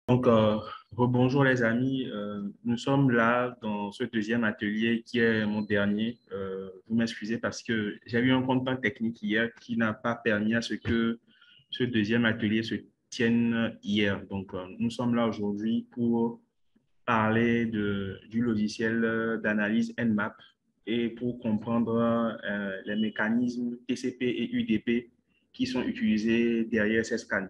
Donc, rebonjour les amis. Nous sommes là dans ce deuxième atelier qui est mon dernier. Vous m'excusez parce que j'ai eu un contrainte technique hier qui n'a pas permis à ce que ce deuxième atelier se tienne hier. Donc, nous sommes là aujourd'hui pour parler du logiciel d'analyse Nmap et pour comprendre les mécanismes TCP et UDP qui sont utilisés derrière ces scans.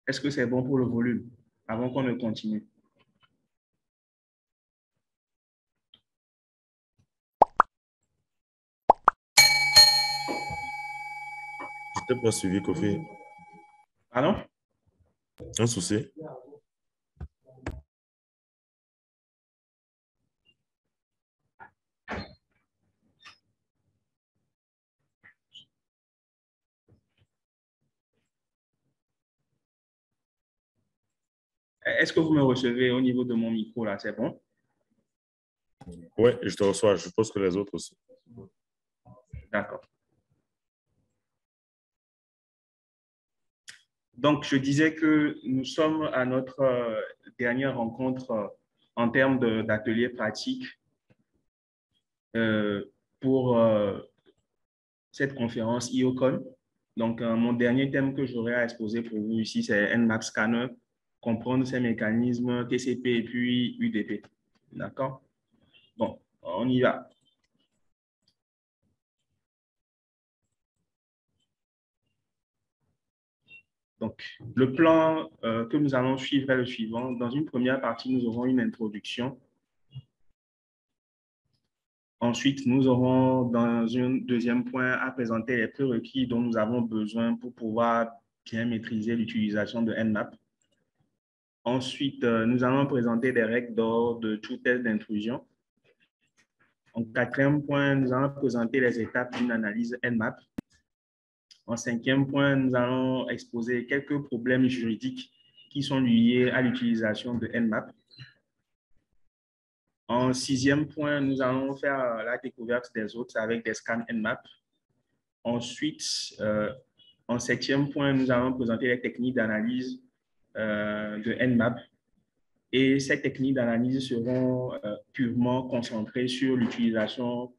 Est-ce que c'est bon pour le volume avant qu'on ne continue? Je t'ai pas suivi, Kofi. Pardon? Un souci. Est-ce que vous me recevez au niveau de mon micro là? C'est bon? Oui, je te reçois. Je pense que les autres aussi. D'accord. Donc, je disais que nous sommes à notre dernière rencontre en termes d'atelier pratique euh, pour cette conférence IOCON. Donc, mon dernier thème que j'aurais à exposer pour vous ici, c'est Nmap Scanner, comprendre ces mécanismes TCP et puis UDP. D'accord? Bon, on y va. Donc, le plan que nous allons suivre est le suivant. Dans une première partie, nous aurons une introduction. Ensuite, nous aurons dans un deuxième point à présenter les prérequis dont nous avons besoin pour pouvoir bien maîtriser l'utilisation de Nmap. Ensuite, nous allons présenter des règles d'or de tout test d'intrusion. En quatrième point, nous allons présenter les étapes d'une analyse Nmap. En cinquième point, nous allons exposer quelques problèmes juridiques qui sont liés à l'utilisation de Nmap. En sixième point, nous allons faire la découverte des autres avec des scans Nmap. Ensuite, en septième point, nous allons présenter les techniques d'analyse de Nmap. Et ces techniques d'analyse seront purement concentrées sur l'utilisation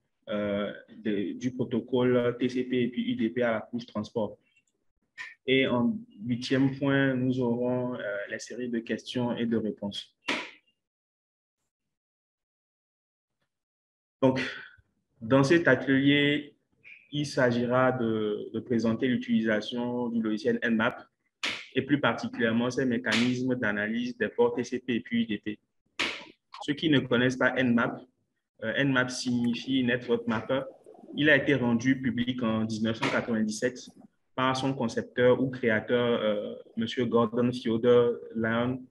du protocole TCP et puis UDP à la couche transport. Et en huitième point, nous aurons les séries de questions et de réponses. Donc, dans cet atelier, il s'agira de présenter l'utilisation du logiciel Nmap et plus particulièrement ses mécanismes d'analyse des ports TCP et puis UDP. Ceux qui ne connaissent pas Nmap, Nmap signifie Network Mapper. Il a été rendu public en 1997 par son concepteur ou créateur, M. Gordon Fyodor Lyon,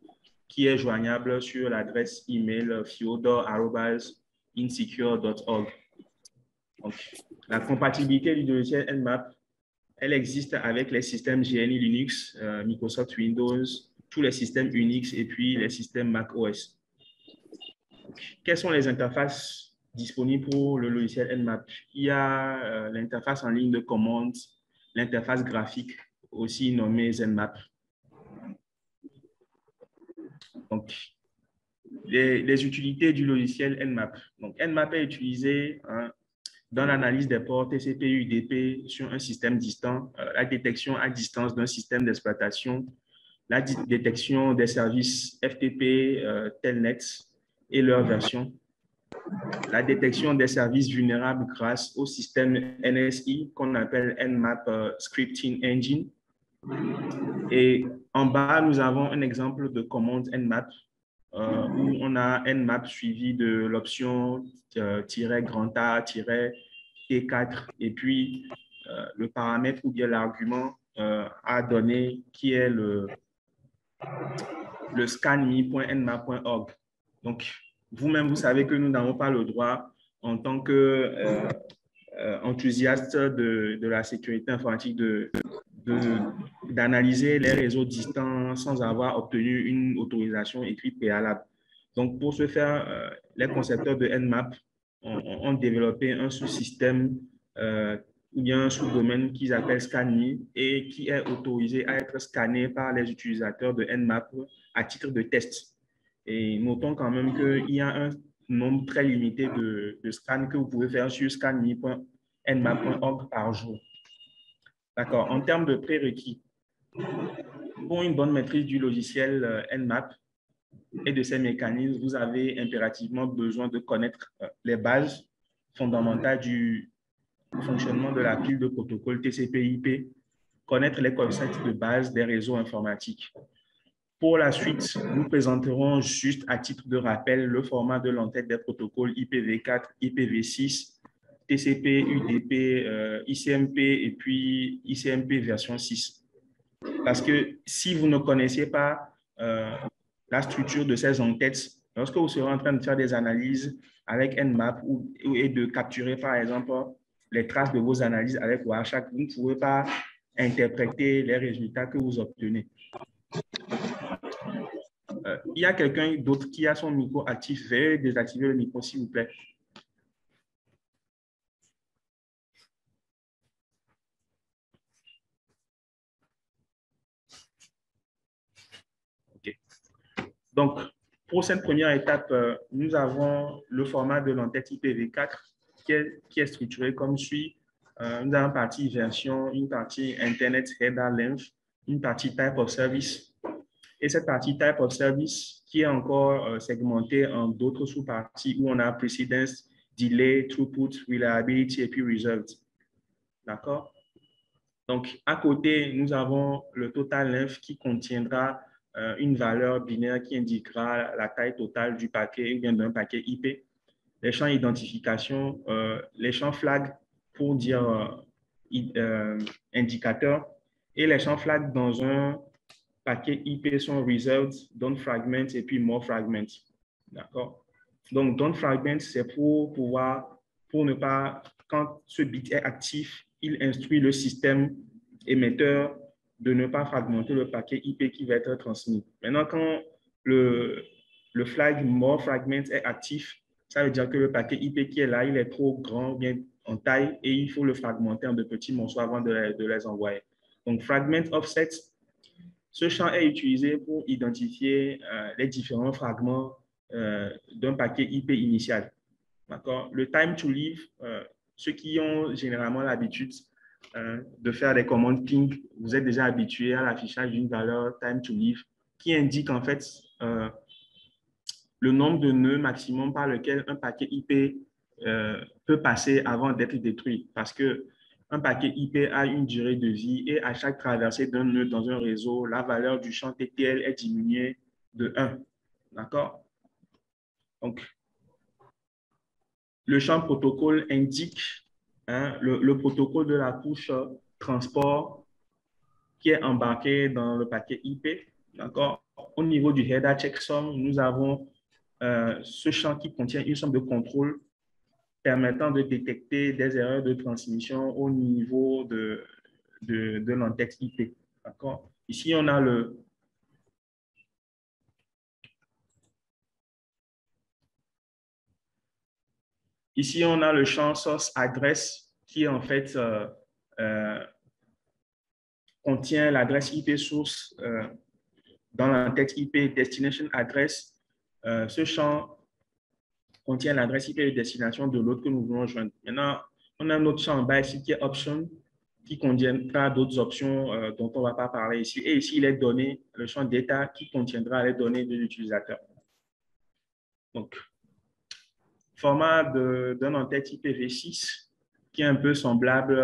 qui est joignable sur l'adresse email fyodor@insecure.org. Donc, la compatibilité du logiciel Nmap, elle existe avec les systèmes GNU Linux, Microsoft Windows, tous les systèmes Unix et puis les systèmes Mac OS. Quelles sont les interfaces disponibles pour le logiciel Nmap? Il y a l'interface en ligne de commande, l'interface graphique, aussi nommée Nmap. Donc, les utilités du logiciel Nmap. Donc, Nmap est utilisé dans l'analyse des ports TCP et UDP sur un système distant, la détection à distance d'un système d'exploitation, la détection des services FTP, Telnet et leur version, la détection des services vulnérables grâce au système NSI qu'on appelle Nmap Scripting Engine. Et en bas, nous avons un exemple de commande Nmap où on a Nmap suivi de l'option -grand A, T4 et puis le paramètre ou bien l'argument à donner qui est le scanme.nmap.org. Donc, vous-même, vous savez que nous n'avons pas le droit, en tant qu'enthousiaste de la sécurité informatique, d'analyser les réseaux distants sans avoir obtenu une autorisation écrite préalable. Donc, pour ce faire, les concepteurs de Nmap ont développé un sous-système ou bien un sous-domaine qu'ils appellent ScanMe et qui est autorisé à être scanné par les utilisateurs de Nmap à titre de test. Et notons quand même qu'il y a un nombre très limité de scans que vous pouvez faire sur scanme.nmap.org par jour. D'accord. En termes de prérequis, pour une bonne maîtrise du logiciel Nmap et de ses mécanismes, vous avez impérativement besoin de connaître les bases fondamentales du fonctionnement de la pile de protocole TCP/IP, connaître les concepts de base des réseaux informatiques. Pour la suite, nous présenterons juste à titre de rappel le format de l'entête des protocoles IPv4, IPv6, TCP, UDP, ICMP et puis ICMP version 6. Parce que si vous ne connaissez pas la structure de ces entêtes, lorsque vous serez en train de faire des analyses avec Nmap et de capturer, par exemple, les traces de vos analyses avec Wireshark, vous ne pouvez pas interpréter les résultats que vous obtenez. Il y a quelqu'un d'autre qui a son micro actif. Veuillez désactiver le micro, s'il vous plaît. OK. Donc, pour cette première étape, nous avons le format de l'entête IPv4 qui est structuré comme suit. Nous avons une partie version, une partie Internet Header Length, une partie Type of Service. Et cette partie Type of Service qui est encore segmentée en d'autres sous-parties où on a Precedence, Delay, Throughput, Reliability et puis Reserved. D'accord? Donc, à côté, nous avons le Total Length qui contiendra une valeur binaire qui indiquera la taille totale du paquet ou bien d'un paquet IP. Les champs identification, les champs flag pour dire indicateur et les champs flag dans un paquets IP sont reserved, don't fragment et puis more fragment. D'accord? Donc, don't fragment, c'est pour pouvoir, pour ne pas, quand ce bit est actif, il instruit le système émetteur de ne pas fragmenter le paquet IP qui va être transmis. Maintenant, quand le flag more fragment est actif, ça veut dire que le paquet IP qui est là, il est trop grand, bien en taille, et il faut le fragmenter en de petits morceaux avant de les envoyer. Donc, fragment offset, ce champ est utilisé pour identifier les différents fragments d'un paquet IP initial. Le time to leave, ceux qui ont généralement l'habitude de faire des commandes ping, vous êtes déjà habitué à l'affichage d'une valeur time to leave qui indique en fait le nombre de nœuds maximum par lequel un paquet IP peut passer avant d'être détruit. Parce que un paquet IP a une durée de vie et à chaque traversée d'un nœud dans un réseau, la valeur du champ TTL est diminuée de 1. D'accord? Donc, le champ protocole indique le protocole de la couche transport qui est embarqué dans le paquet IP. D'accord? Au niveau du header checksum, nous avons ce champ qui contient une somme de contrôle permettant de détecter des erreurs de transmission au niveau de l'entête IP. D'accord? Ici, on a le champ source address qui en fait contient l'adresse IP source dans l'entête IP destination address. Ce champ contient l'adresse IP de destination de l'autre que nous voulons joindre. Maintenant, on a un autre champ en bas ici qui est option, qui contiendra d'autres options dont on ne va pas parler ici. Et ici, les données, le champ data qui contiendra les données de l'utilisateur. Donc, format d'un entête IPv6 qui est un peu semblable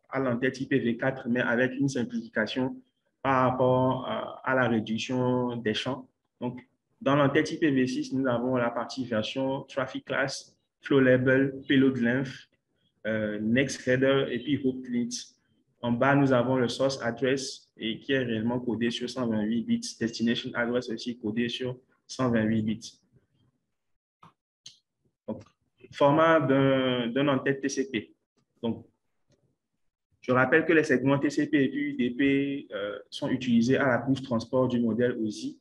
à l'entête IPv4, mais avec une simplification par rapport à la réduction des champs. Donc, dans l'entête IPv6, nous avons la partie version Traffic Class, Flow Label, Payload Length, Next Header et puis Hook Length. En bas, nous avons le Source Address et qui est réellement codé sur 128 bits. Destination Address aussi codé sur 128 bits. Donc, format d'un entête TCP. Donc, je rappelle que les segments TCP et puis UDP sont utilisés à la couche transport du modèle OSI.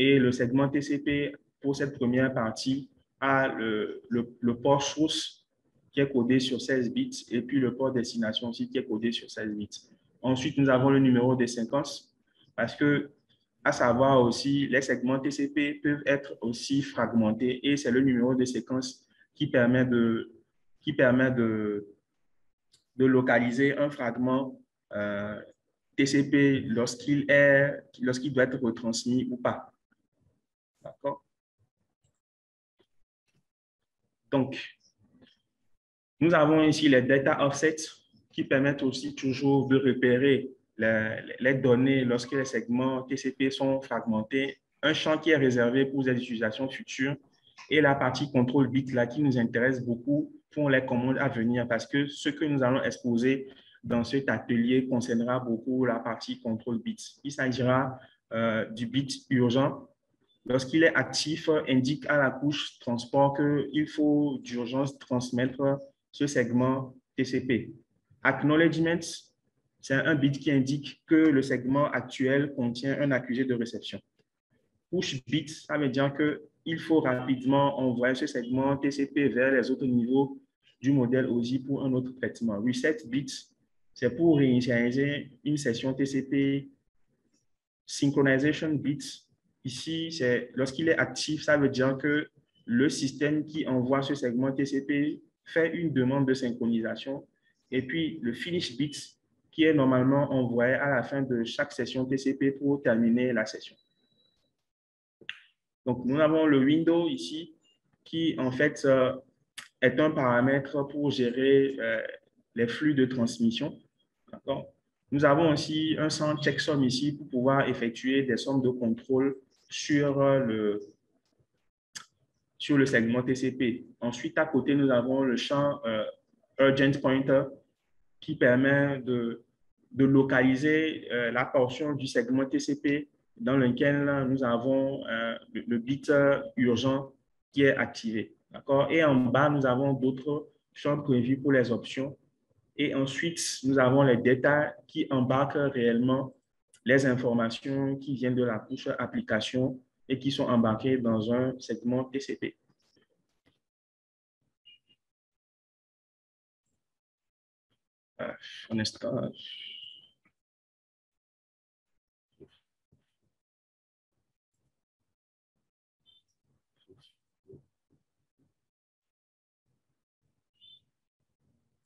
Et le segment TCP, pour cette première partie, a le port source qui est codé sur 16 bits, et puis le port destination aussi qui est codé sur 16 bits. Ensuite, nous avons le numéro de séquence, parce que, à savoir aussi, les segments TCP peuvent être aussi fragmentés, et c'est le numéro de séquence qui permet de localiser un fragment TCP lorsqu'il doit être retransmis ou pas. D'accord? Donc, nous avons ici les data offsets qui permettent aussi toujours de repérer les données lorsque les segments TCP sont fragmentés. Un champ qui est réservé pour des utilisations futures et la partie contrôle bit là qui nous intéresse beaucoup pour les commandes à venir parce que ce que nous allons exposer dans cet atelier concernera beaucoup la partie contrôle bit. Il s'agira du bit urgent. Lorsqu'il est actif, indique à la couche transport qu'il faut d'urgence transmettre ce segment TCP. Acknowledgement, c'est un bit qui indique que le segment actuel contient un accusé de réception. Push bit, ça veut dire qu'il faut rapidement envoyer ce segment TCP vers les autres niveaux du modèle OSI pour un autre traitement. Reset bit, c'est pour réinitialiser une session TCP. Synchronization bit, ici, c'est lorsqu'il est actif, ça veut dire que le système qui envoie ce segment TCP fait une demande de synchronisation. Et puis, le finish bit, qui est normalement envoyé à la fin de chaque session TCP pour terminer la session. Donc, nous avons le window ici, qui en fait est un paramètre pour gérer les flux de transmission. D'accord? Nous avons aussi un centre checksum ici pour pouvoir effectuer des sommes de contrôle sur le segment TCP. Ensuite, à côté, nous avons le champ Urgent Pointer qui permet de localiser la portion du segment TCP dans lequel nous avons le bit urgent qui est activé. D'accord? Et en bas, nous avons d'autres champs prévus pour les options. Et ensuite, nous avons les détails qui embarquent réellement les informations qui viennent de la couche application et qui sont embarquées dans un segment TCP. Un instant.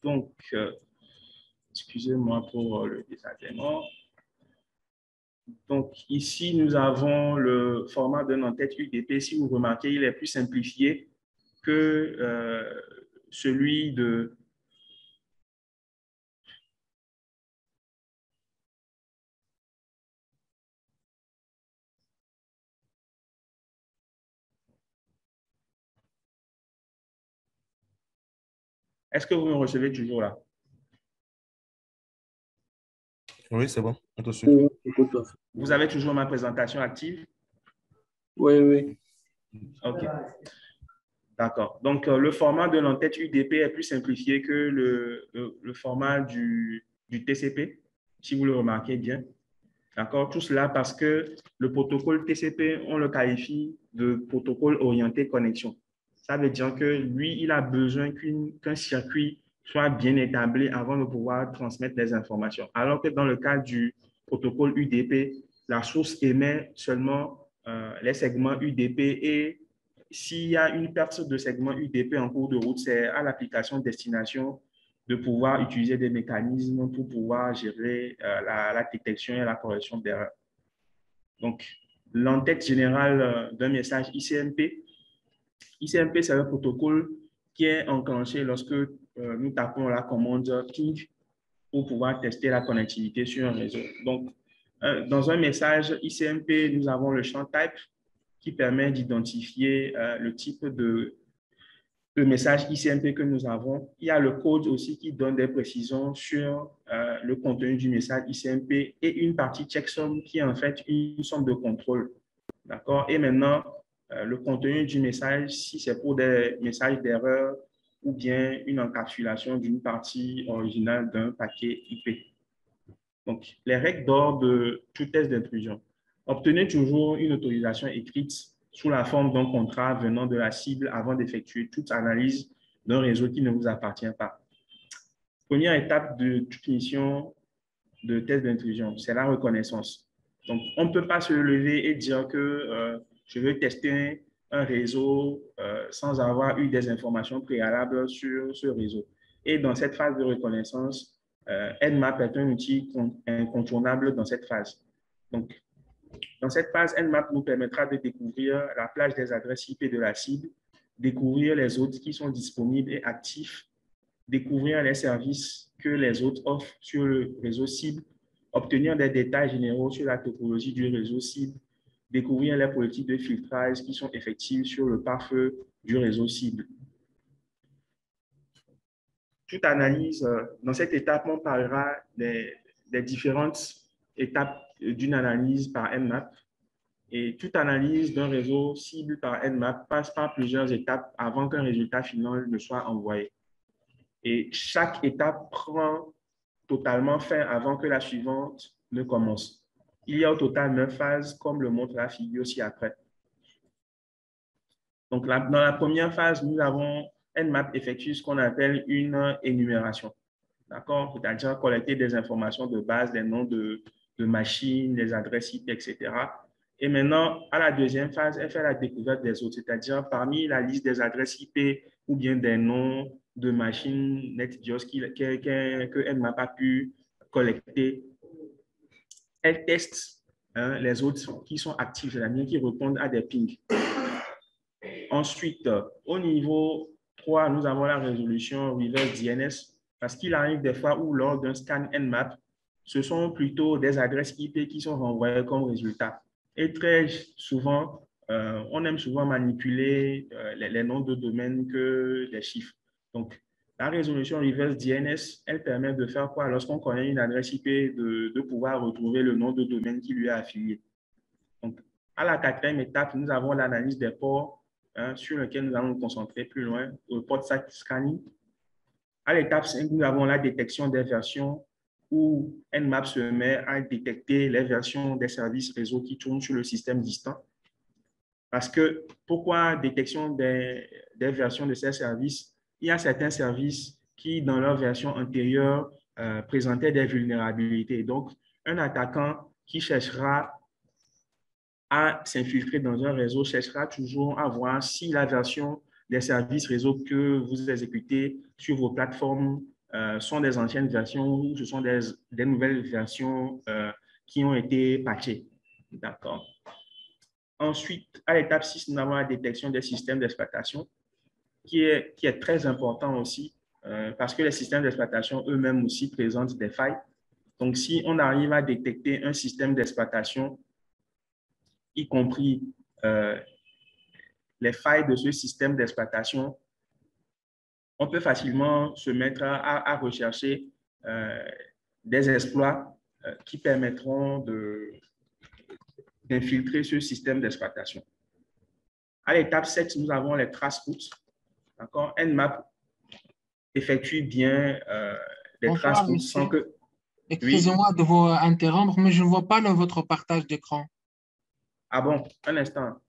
Donc, excusez-moi pour le désagrément. Donc, ici, nous avons le format d'un en-tête UDP. Si vous remarquez, il est plus simplifié que celui de... Est-ce que vous me recevez toujours là? Oui, c'est bon. On te suit. Vous avez toujours ma présentation active? Oui, oui. OK. D'accord. Donc, le format de l'entête UDP est plus simplifié que le format du TCP, si vous le remarquez bien. D'accord. Tout cela parce que le protocole TCP, on le qualifie de protocole orienté connexion. Ça veut dire que lui, il a besoin qu'un circuit soit bien établi avant de pouvoir transmettre des informations. Alors que dans le cas du protocole UDP, la source émet seulement les segments UDP et s'il y a une perte de segments UDP en cours de route, c'est à l'application destination de pouvoir utiliser des mécanismes pour pouvoir gérer la détection et la correction d'erreurs. Donc, l'entête générale d'un message ICMP. ICMP, c'est un protocole qui est enclenché lorsque nous tapons la commande ping pour pouvoir tester la connectivité sur un réseau. Donc, dans un message ICMP, nous avons le champ type qui permet d'identifier le type de message ICMP que nous avons. Il y a le code aussi qui donne des précisions sur le contenu du message ICMP et une partie checksum qui est en fait une somme de contrôle. D'accord? Et maintenant, le contenu du message, si c'est pour des messages d'erreur ou bien une encapsulation d'une partie originale d'un paquet IP. Donc, les règles d'or de tout test d'intrusion. Obtenez toujours une autorisation écrite sous la forme d'un contrat venant de la cible avant d'effectuer toute analyse d'un réseau qui ne vous appartient pas. Première étape de toute mission de test d'intrusion, c'est la reconnaissance. Donc, on ne peut pas se lever et dire que je veux tester un réseau sans avoir eu des informations préalables sur ce réseau. Et dans cette phase de reconnaissance, Nmap est un outil incontournable dans cette phase. Donc, dans cette phase, Nmap nous permettra de découvrir la plage des adresses IP de la cible, découvrir les autres qui sont disponibles et actifs, découvrir les services que les autres offrent sur le réseau cible, obtenir des détails généraux sur la topologie du réseau cible, découvrir les politiques de filtrage qui sont effectives sur le pare-feu du réseau cible. Toute analyse, dans cette étape, on parlera des différentes étapes d'une analyse par Nmap. Et toute analyse d'un réseau cible par Nmap passe par plusieurs étapes avant qu'un résultat final ne soit envoyé. Et chaque étape prend totalement fin avant que la suivante ne commence. Il y a au total 9 phases, comme le montre la figure ci-après. Donc, dans la première phase, nous avons Nmap effectue ce qu'on appelle une énumération. D'accord? C'est-à-dire collecter des informations de base, des noms de machines, des adresses IP, etc. Et maintenant, à la deuxième phase, elle fait la découverte des autres, c'est-à-dire parmi la liste des adresses IP ou bien des noms de machines NetBIOS que Nmap a pu collecter, elle teste les autres qui sont actifs, c'est-à-dire qui répondent à des pings. Ensuite, au niveau 3, nous avons la résolution reverse DNS, parce qu'il arrive des fois où lors d'un scan Nmap, ce sont plutôt des adresses IP qui sont renvoyées comme résultat. Et très souvent, on aime souvent manipuler les noms de domaine que les chiffres. Donc, la résolution reverse DNS, elle permet de faire quoi? Lorsqu'on connaît une adresse IP, de pouvoir retrouver le nom de domaine qui lui est affilié. Donc, à la quatrième étape, nous avons l'analyse des ports sur lequel nous allons nous concentrer plus loin, le port scanning. À l'étape 5, nous avons la détection des versions où Nmap se met à détecter les versions des services réseau qui tournent sur le système distant. Parce que, pourquoi détection des versions de ces services? Il y a certains services qui, dans leur version antérieure, présentaient des vulnérabilités. Donc, un attaquant qui cherchera à s'infiltrer dans un réseau cherchera toujours à voir si la version des services réseau que vous exécutez sur vos plateformes sont des anciennes versions ou ce sont des nouvelles versions qui ont été patchées. D'accord. Ensuite, à l'étape 6, nous avons la détection des systèmes d'exploitation qui est très important aussi parce que les systèmes d'exploitation eux-mêmes aussi présentent des failles. Donc, si on arrive à détecter un système d'exploitation, y compris les failles de ce système d'exploitation, on peut facilement se mettre à rechercher des exploits qui permettront d'infiltrer ce système d'exploitation. À l'étape 7, nous avons les traces routes. Nmap effectue bien les traces routes sans que... Excusez-moi de vous interrompre, mais je ne vois pas votre partage d'écran. Ah bon, un instant.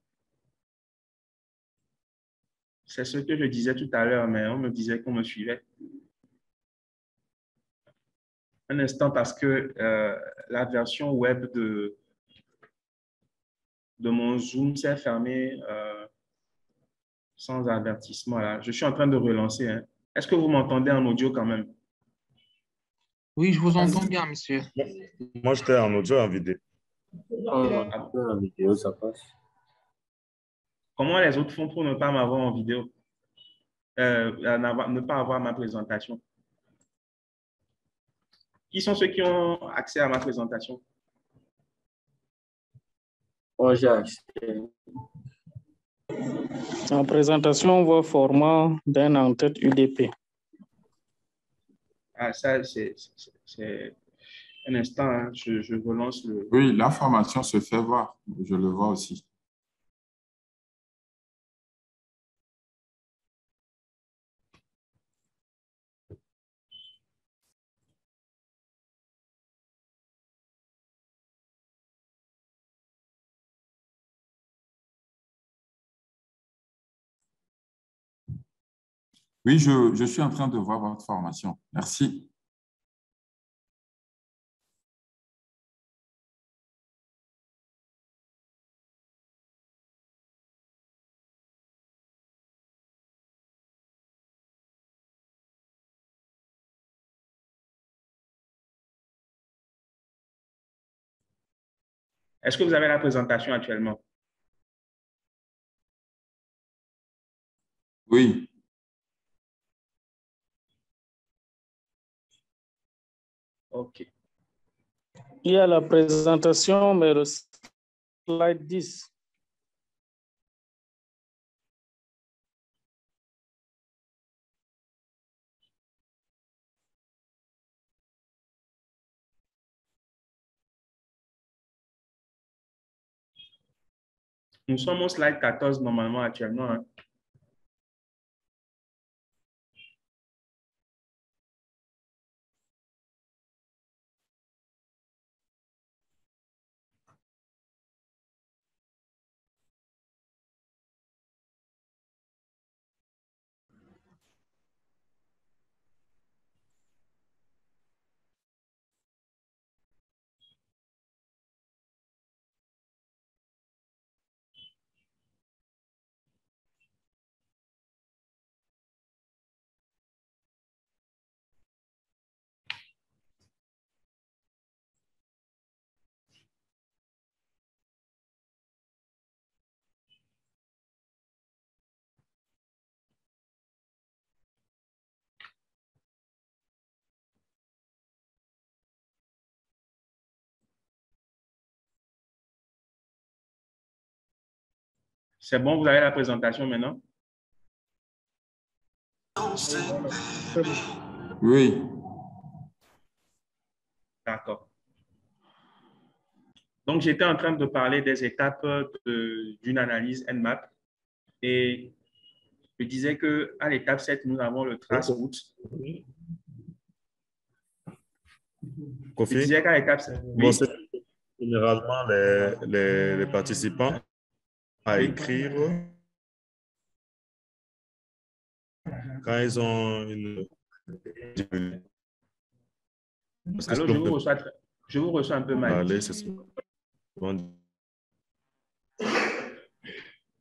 C'est ce que je disais tout à l'heure, mais on me disait qu'on me suivait. Un instant, parce que la version web de mon Zoom s'est fermée sans avertissement. Là. Je suis en train de relancer. Hein. Est-ce que vous m'entendez en audio quand même? Oui, je vous entends bien, monsieur. Moi, j'étais en audio et en vidéo. En vidéo, ça passe. Comment les autres font pour ne pas m'avoir en vidéo? Ne pas avoir ma présentation? Qui sont ceux qui ont accès à ma présentation? Moi, j'ai accès. En présentation, on voit format d'un en-tête UDP. Ah, ça, c'est un instant, hein, je relance le... Oui, l'information se fait voir. Je le vois aussi. Oui, je suis en train de voir votre formation. Merci. Est-ce que vous avez la présentation actuellement? Oui. OK. Il y a la présentation, mais le slide 10. Nous sommes au slide 14 normalement actuellement, hein. C'est bon, vous avez la présentation maintenant? Oui. D'accord. Donc, j'étais en train de parler des étapes d'une analyse Nmap et je disais qu'à l'étape 7, nous avons le trace route. Je Kofi? disais qu'à l'étape 7, Bon, oui. c'est généralement les participants à écrire quand ils ont une... Allô, je vous reçois un peu mal. Parler, c'est souvent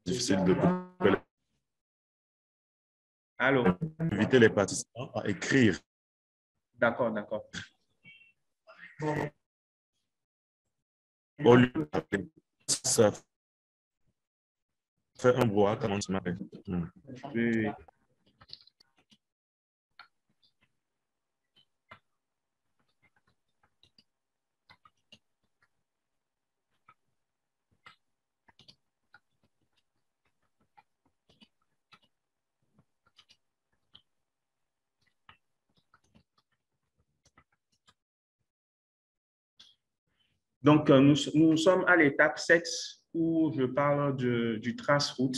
difficile de couper. Allô? Inviter les participants à écrire. D'accord, d'accord. Au lieu de parler, ça fait un brouhaha quand on se marie. Oui. Donc, nous sommes à l'étape 7 où je parle du trace route.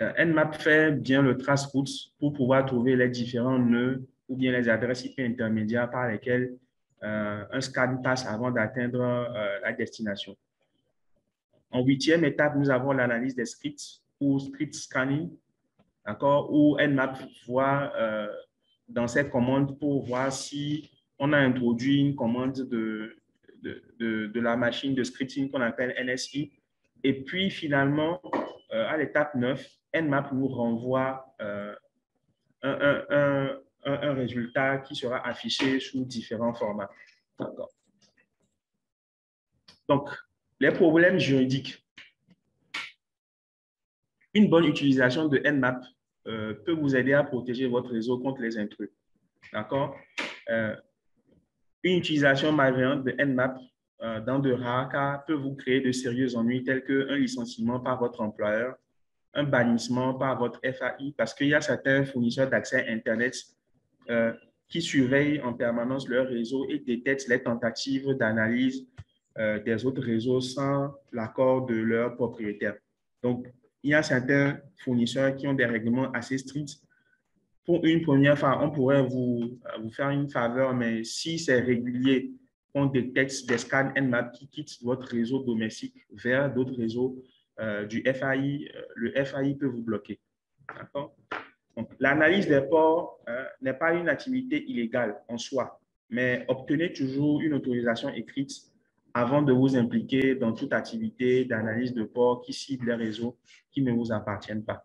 Nmap fait bien le trace route pour pouvoir trouver les différents nœuds ou bien les adresses IP intermédiaires par lesquelles un scan passe avant d'atteindre la destination. En 8e étape, nous avons l'analyse des scripts ou script scanning, d'accord, où Nmap voit dans cette commande pour voir si on a introduit une commande de la machine de scripting qu'on appelle NSI. Et puis, finalement, à l'étape 9, Nmap nous renvoie un résultat qui sera affiché sous différents formats. D'accord. Donc, les problèmes juridiques. Une bonne utilisation de Nmap peut vous aider à protéger votre réseau contre les intrus. D'accord? Une utilisation malveillante de Nmap dans de rares cas peut vous créer de sérieux ennuis tels qu'un licenciement par votre employeur, un bannissement par votre FAI, parce qu'il y a certains fournisseurs d'accès Internet qui surveillent en permanence leur réseau et détectent les tentatives d'analyse des autres réseaux sans l'accord de leur propriétaire. Donc, il y a certains fournisseurs qui ont des règlements assez stricts. Pour une première fois, on pourrait vous faire une faveur, mais si c'est régulier, on détecte des scans Nmap qui quittent votre réseau domestique vers d'autres réseaux du FAI, le FAI peut vous bloquer. D'accord? L'analyse des ports n'est pas une activité illégale en soi, mais obtenez toujours une autorisation écrite avant de vous impliquer dans toute activité d'analyse de ports qui cible les réseaux qui ne vous appartiennent pas.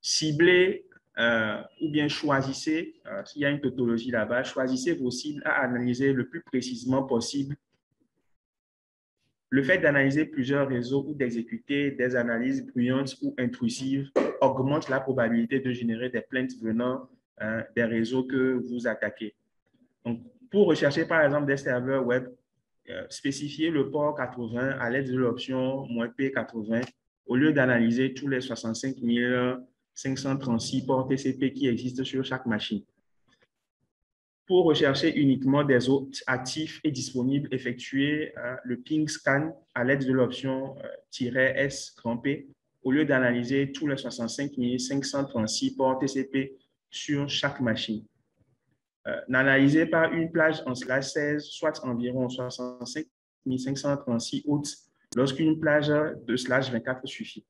Ciblez ou bien choisissez, s'il y a une tautologie là-bas, choisissez vos cibles à analyser le plus précisément possible. Le fait d'analyser plusieurs réseaux ou d'exécuter des analyses bruyantes ou intrusives augmente la probabilité de générer des plaintes venant des réseaux que vous attaquez. Donc, pour rechercher par exemple des serveurs web, spécifiez le port 80 à l'aide de l'option "-p80 au lieu d'analyser tous les 65 536 ports TCP qui existent sur chaque machine. Pour rechercher uniquement des hôtes actifs et disponibles, effectuez le ping scan à l'aide de l'option "-s-p au lieu d'analyser tous les 65 536 ports TCP sur chaque machine. N'analysez pas une plage en /16, soit environ 65 536 hôtes, lorsqu'une plage de /24 suffit.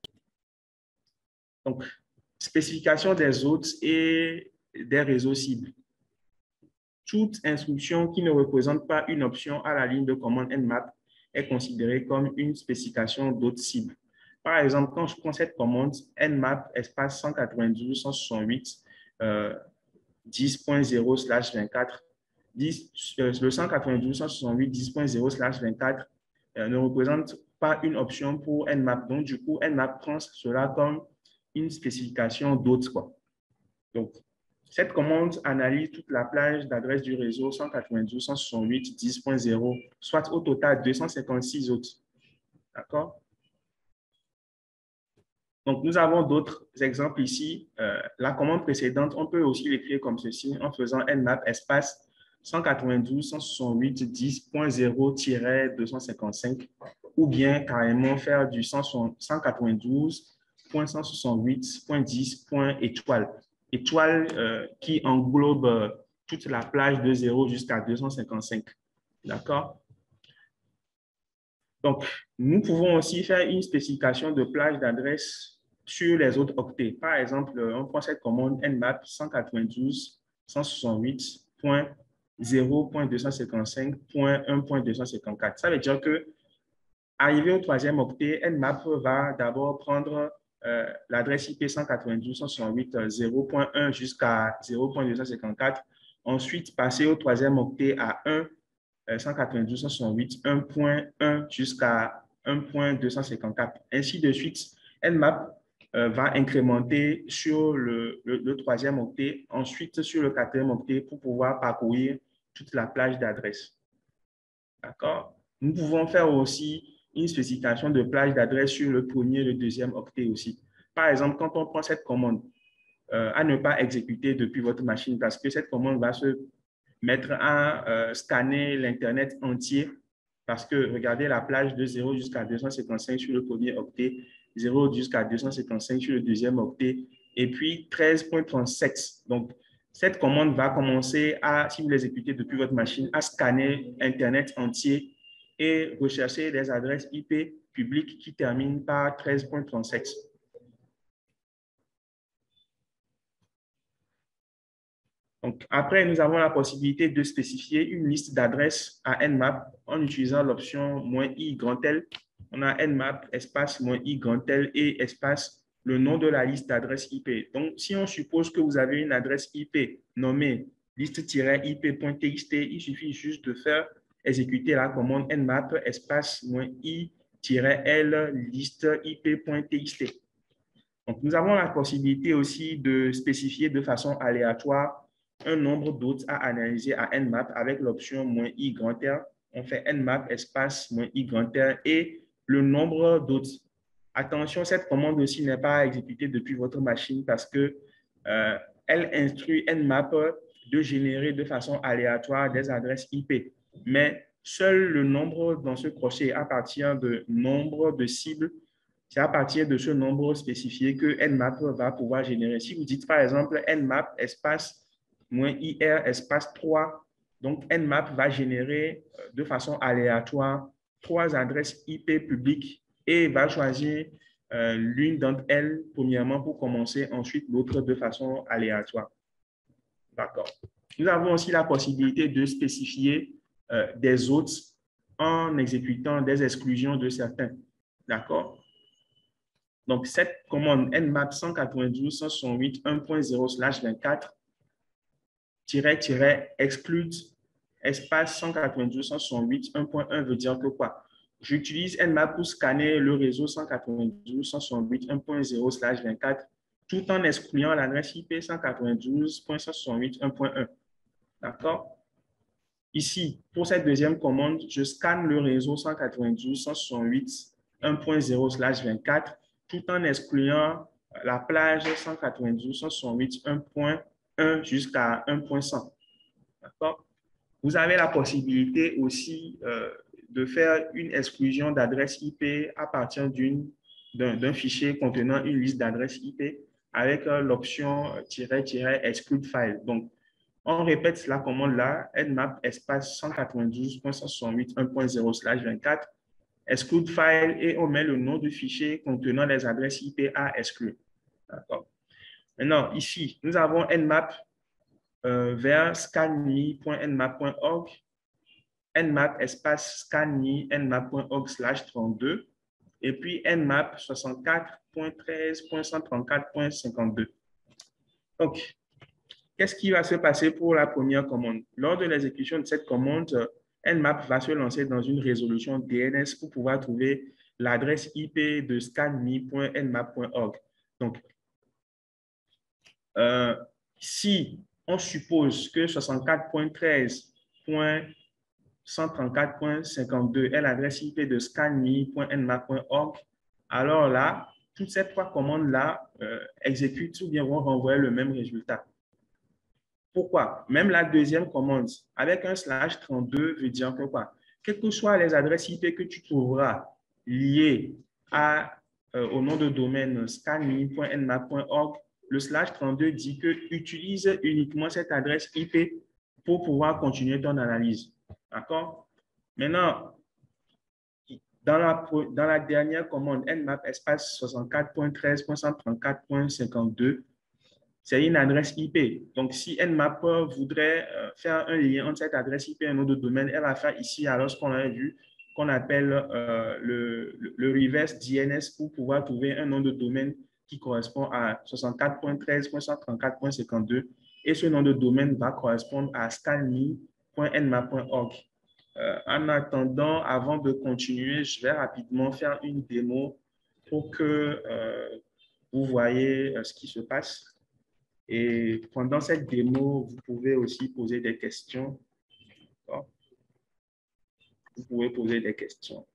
Donc, spécification des hôtes et des réseaux cibles. Toute instruction qui ne représente pas une option à la ligne de commande Nmap est considérée comme une spécification d'hôte cible. Par exemple, quand je prends cette commande Nmap espace 192.168 10.0/24, le 192.168 10.0/24 ne représente pas une option pour Nmap. Donc, du coup, Nmap prend cela comme une spécification d'hôte. Donc, cette commande analyse toute la plage d'adresse du réseau 192.168 10.0, soit au total 256 hôtes. D'accord? Donc, nous avons d'autres exemples ici. La commande précédente, on peut aussi l'écrire comme ceci en faisant Nmap espace 192.168 10.0-255 ou bien carrément faire du 192.168.10.étoile. Étoile qui englobe toute la plage de 0 jusqu'à 255. D'accord? Donc, nous pouvons aussi faire une spécification de plage d'adresse sur les autres octets. Par exemple, on prend cette commande Nmap 192.168.0.255.1.254. Ça veut dire que, arrivé au troisième octet, Nmap va d'abord prendre l'adresse IP 192.168.0.1 jusqu'à 0.254, ensuite passer au troisième octet à 192.168, 1.1 jusqu'à 1.254. Ainsi de suite, Nmap va incrémenter sur le troisième octet, ensuite sur le quatrième octet pour pouvoir parcourir toute la plage d'adresse. D'accord? Nous pouvons faire aussi une spécification de plage d'adresse sur le premier et le deuxième octet aussi. Par exemple, quand on prend cette commande à ne pas exécuter depuis votre machine parce que cette commande va se mettre à scanner l'Internet entier parce que regardez la plage de 0 jusqu'à 255 sur le premier octet, 0 jusqu'à 255 sur le deuxième octet et puis 13.37. Donc, cette commande va commencer à, si vous l'exécutez depuis votre machine, à scanner Internet entier et rechercher les adresses IP publiques qui terminent par 13.37. Donc, après, nous avons la possibilité de spécifier une liste d'adresses à Nmap en utilisant l'option "-i grand L". On a Nmap espace "-i grand L" et espace le nom de la liste d'adresses IP. Donc, si on suppose que vous avez une adresse IP nommée liste-ip.txt, il suffit juste de faire exécuter la commande Nmap espace "-i-l liste-ip.txt". Donc, nous avons la possibilité aussi de spécifier de façon aléatoire un nombre d'hôtes à analyser à Nmap avec l'option "-i grand R". On fait Nmap espace "-i grand R" et le nombre d'hôtes. Attention, cette commande aussi n'est pas exécutée depuis votre machine parce que elle instruit Nmap de générer de façon aléatoire des adresses IP. Mais seul le nombre dans ce crochet à partir de nombre de cibles, c'est à partir de ce nombre spécifié que Nmap va pouvoir générer. Si vous dites par exemple Nmap espace -ir espace 3, donc Nmap va générer de façon aléatoire 3 adresses IP publiques et va choisir l'une d'entre elles, premièrement, pour commencer, ensuite l'autre de façon aléatoire. D'accord. Nous avons aussi la possibilité de spécifier des autres en exécutant des exclusions de certains. D'accord? Donc, cette commande nmap 192.168.1.0/24 espace 192.168.1.1 veut dire que quoi? J'utilise nmap pour scanner le réseau 192.168.1.0/24 tout en excluant l'adresse IP 192.168.1.1. D'accord? Ici, pour cette deuxième commande, je scanne le réseau 192.168.1.0/24 tout en excluant la plage 192.168.1.1 jusqu'à 1.100. D'accord? Vous avez la possibilité aussi de faire une exclusion d'adresse IP à partir d'un fichier contenant une liste d'adresses IP avec l'option -- exclude file. Donc, on répète la commande là, nmap espace 192.168.1.0/24 exclude file et on met le nom du fichier contenant les adresses IP à exclure. D'accord. Maintenant, ici, nous avons nmap vers scanme.nmap.org, nmap espace scanme nmap.org/32 et puis nmap 64.13.134.52. Donc, qu'est-ce qui va se passer pour la première commande? Lors de l'exécution de cette commande, nmap va se lancer dans une résolution DNS pour pouvoir trouver l'adresse IP de scanme.nmap.org. Donc, si on suppose que 64.13.134.52 est l'adresse IP de scanme.nmap.org, alors là, toutes ces trois commandes-là exécutent ou bien vont renvoyer le même résultat. Pourquoi? Même la deuxième commande, avec un /32, veut dire que quoi? Quelles que soient les adresses IP que tu trouveras liées au nom de domaine scanme.nmap.org, le /32 dit que utilise uniquement cette adresse IP pour pouvoir continuer ton analyse. D'accord? Maintenant, dans la dernière commande, nmap espace 64.13.134.52, c'est une adresse IP. Donc, si nmap voudrait faire un lien entre cette adresse IP et un nom de domaine, elle va faire ici, alors ce qu'on a vu, qu'on appelle le reverse DNS pour pouvoir trouver un nom de domaine qui correspond à 64.13.134.52 et ce nom de domaine va correspondre à scanme.nmap.org. En attendant, avant de continuer, je vais rapidement faire une démo pour que vous voyez ce qui se passe. Et pendant cette démo, vous pouvez aussi poser des questions. Vous pouvez poser des questions.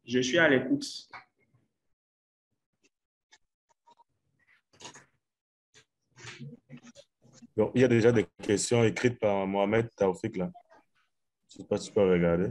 Je suis à l'écoute. Donc, il y a déjà des questions écrites par Mohamed Taoufik là. Je ne sais pas si tu peux regarder.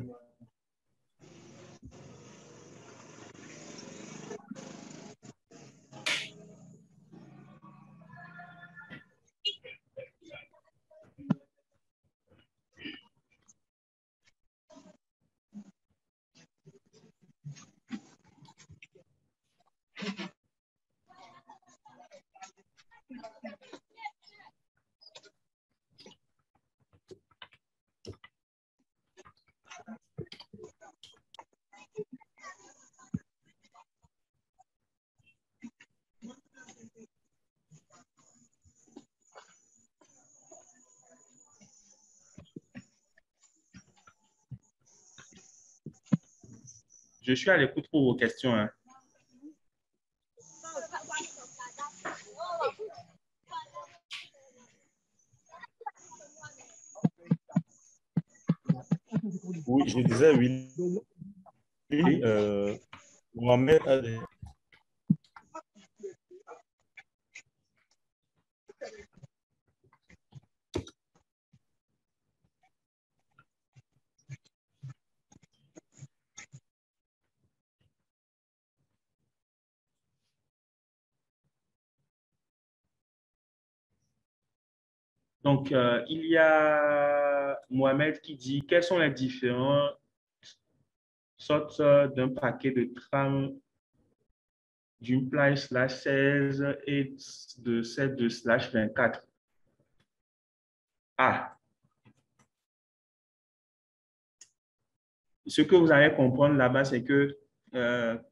Je suis à l'écoute pour vos questions. Hein. Oui, je disais oui. Oui, Mohamed a des... Donc, il y a Mohamed qui dit quelles sont les différentes sortes d'un paquet de trames d'une plage slash 16 et de celle de slash 24. Ah, ce que vous allez comprendre là-bas, c'est que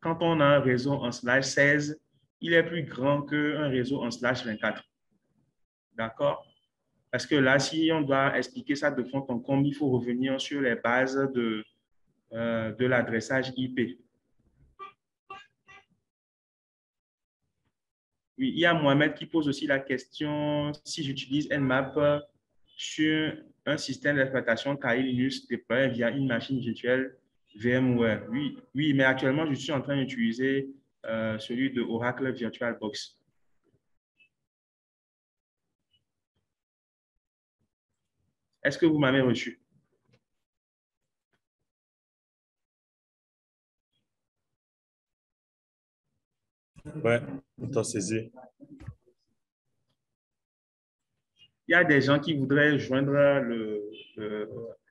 quand on a un réseau en slash 16, il est plus grand qu'un réseau en slash 24. D'accord? Parce que là, si on doit expliquer ça de fond en comble, il faut revenir sur les bases de l'adressage IP. Oui, il y a Mohamed qui pose aussi la question si j'utilise Nmap sur un système d'exploitation Kali Linux déployé via une machine virtuelle VMware. Oui, oui, mais actuellement, je suis en train d'utiliser celui de Oracle VirtualBox. Est-ce que vous m'avez reçu? Ouais, on t'a saisi. Il y a des gens qui voudraient joindre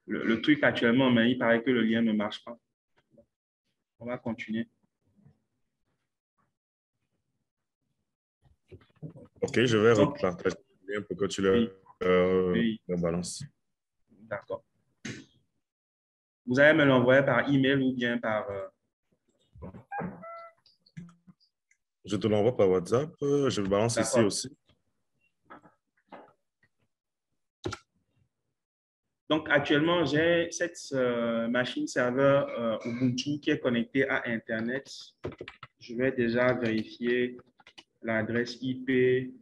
le truc actuellement, mais il paraît que le lien ne marche pas. On va continuer. OK, je vais Donc, repartager le lien pour que tu oui, oui, le balances. d'accord. Vous allez me l'envoyer par email ou bien par... Je te l'envoie par WhatsApp. Je le balance ici D'accord. aussi. Donc, actuellement, j'ai cette machine serveur Ubuntu qui est connectée à Internet. Je vais déjà vérifier l'adresse IP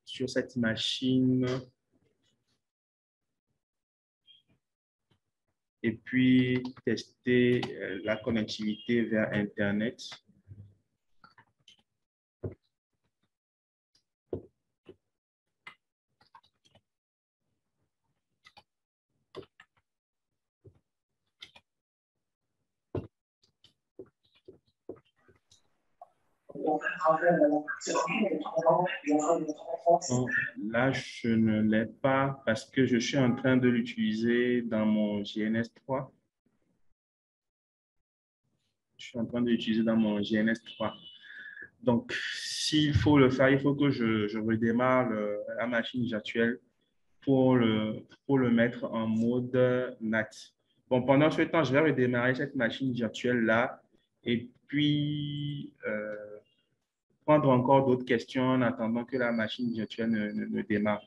sur cette machine et puis tester la connectivité vers Internet. Bon, là, je ne l'ai pas parce que je suis en train de l'utiliser dans mon GNS3. Je suis en train de l'utiliser dans mon GNS3. Donc, s'il faut le faire, il faut que je redémarre la machine virtuelle pour le mettre en mode NAT. Bon, pendant ce temps, je vais redémarrer cette machine virtuelle-là et puis prendre encore d'autres questions en attendant que la machine virtuelle ne démarre.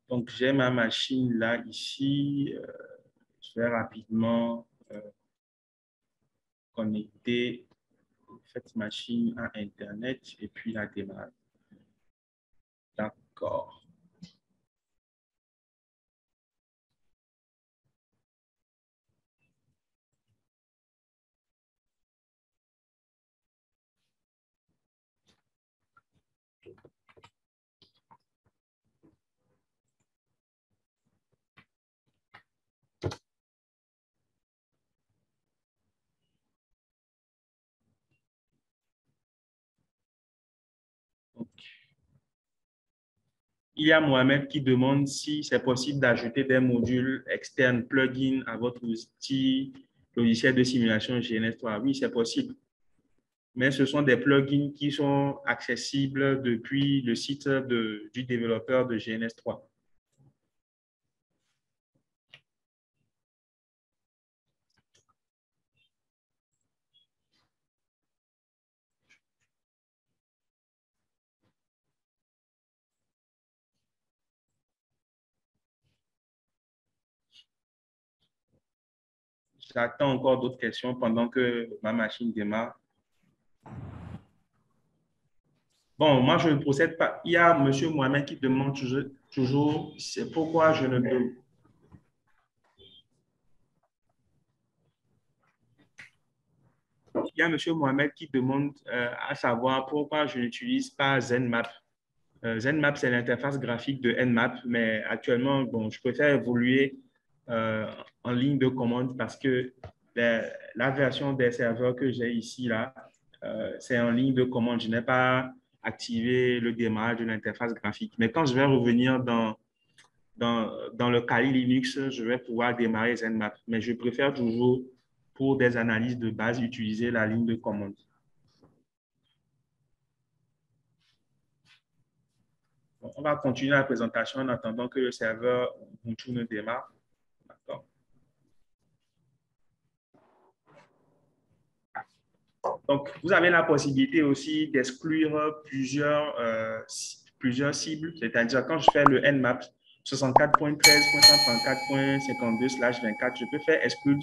Donc, j'ai ma machine là, ici. Je vais rapidement connecter cette machine à Internet et puis la démarrer. D'accord. Donc, il y a Mohamed qui demande si c'est possible d'ajouter des modules externes, plugins à votre outil logiciel de simulation GNS3. Oui, c'est possible. Mais ce sont des plugins qui sont accessibles depuis le site du développeur de GNS3. j'attends encore d'autres questions pendant que ma machine démarre. Bon, moi, je ne procède pas. Il y a M. Mohamed qui demande toujours c'est pourquoi je ne peux. Il y a M. Mohamed qui demande à savoir pourquoi je n'utilise pas ZenMap. ZenMap, c'est l'interface graphique de Nmap, mais actuellement, bon, je préfère évoluer en ligne de commande parce que la version des serveurs que j'ai ici, là, c'est en ligne de commande. Je n'ai pas activé le démarrage de l'interface graphique. Mais quand je vais revenir dans le Kali Linux, je vais pouvoir démarrer ZenMap. Mais je préfère toujours, pour des analyses de base, utiliser la ligne de commande. Bon, on va continuer la présentation en attendant que le serveur Ubuntu ne démarre. D'accord. Donc, vous avez la possibilité aussi d'exclure plusieurs cibles, c'est-à-dire quand je fais le Nmap 64.13.134.52/24, je peux faire exclure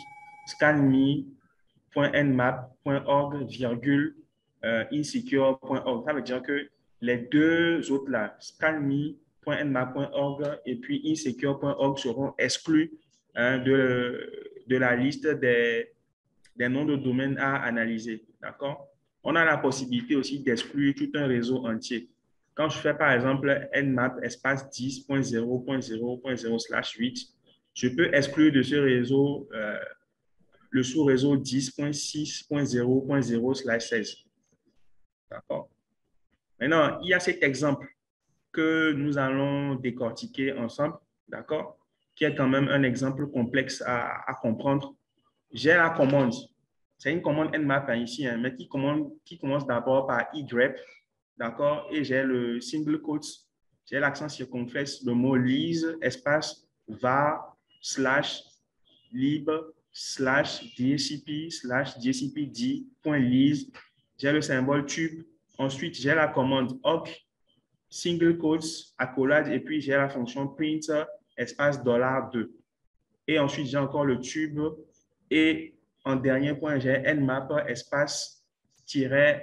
scanme.nmap.org, insecure.org. Ça veut dire que les deux autres là, scanme.nmap.org et puis insecure.org seront exclus de la liste des noms de domaines à analyser. D'accord? On a la possibilité aussi d'exclure tout un réseau entier. Quand je fais par exemple nmap espace 10.0.0.0/8, je peux exclure de ce réseau le sous-réseau 10.6.0.0/16. D'accord? Maintenant, il y a cet exemple que nous allons décortiquer ensemble, d'accord? Qui est quand même un exemple complexe à comprendre. J'ai la commande. C'est une commande Nmap ici, hein, mais qui commence d'abord par Y, d'accord? Et j'ai le single quotes, j'ai l'accent circonflexe, le mot lise, espace, var, / lib, / dcp/dcpd.lise. J'ai le symbole tube. Ensuite, j'ai la commande awk, single quotes, accolade, et puis j'ai la fonction print, espace $2. Et ensuite, j'ai encore le tube. Et en dernier point, j'ai nmap espace -i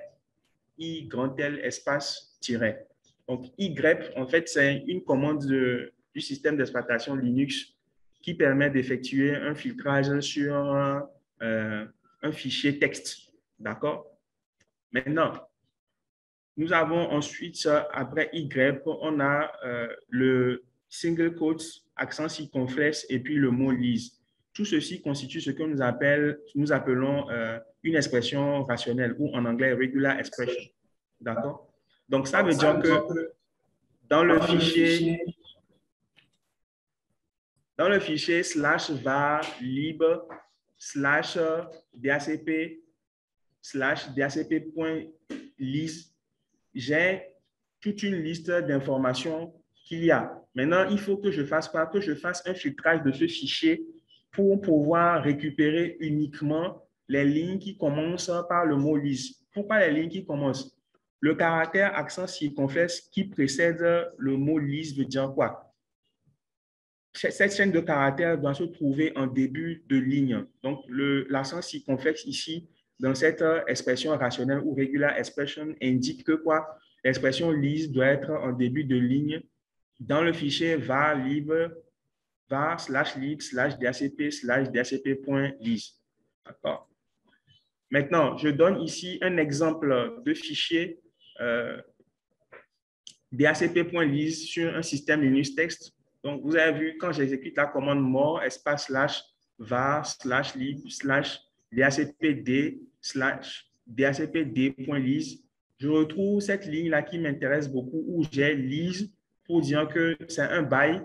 grand L espace tiret. Donc, Y, en fait, c'est une commande du système d'exploitation Linux qui permet d'effectuer un filtrage sur un fichier texte. D'accord? Maintenant, nous avons ensuite, après Y, on a le single quotes, accent circonflexe et puis le mot lise. Tout ceci constitue ce que nous appelons une expression rationnelle ou en anglais regular expression. D'accord? Donc, ça veut dire que dans le fichier /var lib /dacp/dacp.lise, j'ai toute une liste d'informations qu'il y a. Maintenant, il faut que je fasse quoi? Que je fasse un filtrage de ce fichier pour pouvoir récupérer uniquement les lignes qui commencent par le mot lise. Pourquoi les lignes qui commencent? Le caractère accent circonflexe qui précède le mot lise veut dire quoi? Cette chaîne de caractères doit se trouver en début de ligne. Donc, l'accent circonflexe ici, dans cette expression rationnelle ou regular expression, indique que quoi? L'expression lise doit être en début de ligne dans le fichier var lib /dacp/dacp.lise. D'accord? Maintenant, je donne ici un exemple de fichier dacp.lise sur un système Linux text. Donc, vous avez vu, quand j'exécute la commande more espace /var /lib /dacpd/dacpd.lise, je retrouve cette ligne-là qui m'intéresse beaucoup où j'ai lise pour dire que c'est un bail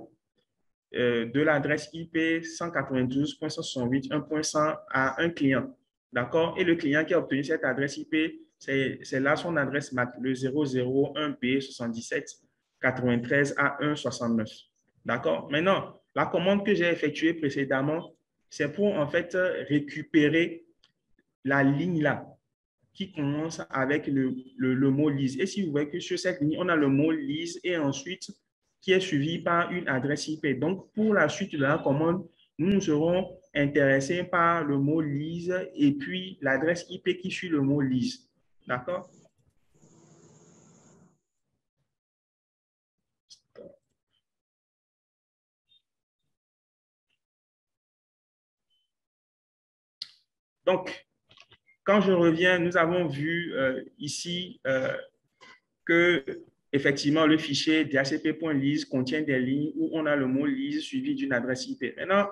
de l'adresse IP 192.168.1.100 à un client. D'accord? Et le client qui a obtenu cette adresse IP, c'est là son adresse MAC, le 001B7793A169. D'accord? Maintenant, la commande que j'ai effectuée précédemment, c'est pour en fait récupérer la ligne là qui commence avec le mot lise. Et si vous voyez que sur cette ligne, on a le mot lise et ensuite qui est suivi par une adresse IP. Donc, pour la suite de la commande, nous serons intéressé par le mot lise et puis l'adresse IP qui suit le mot lise. D'accord? Donc, quand je reviens, nous avons vu ici que effectivement le fichier DHCP.lise contient des lignes où on a le mot lise suivi d'une adresse IP. Maintenant,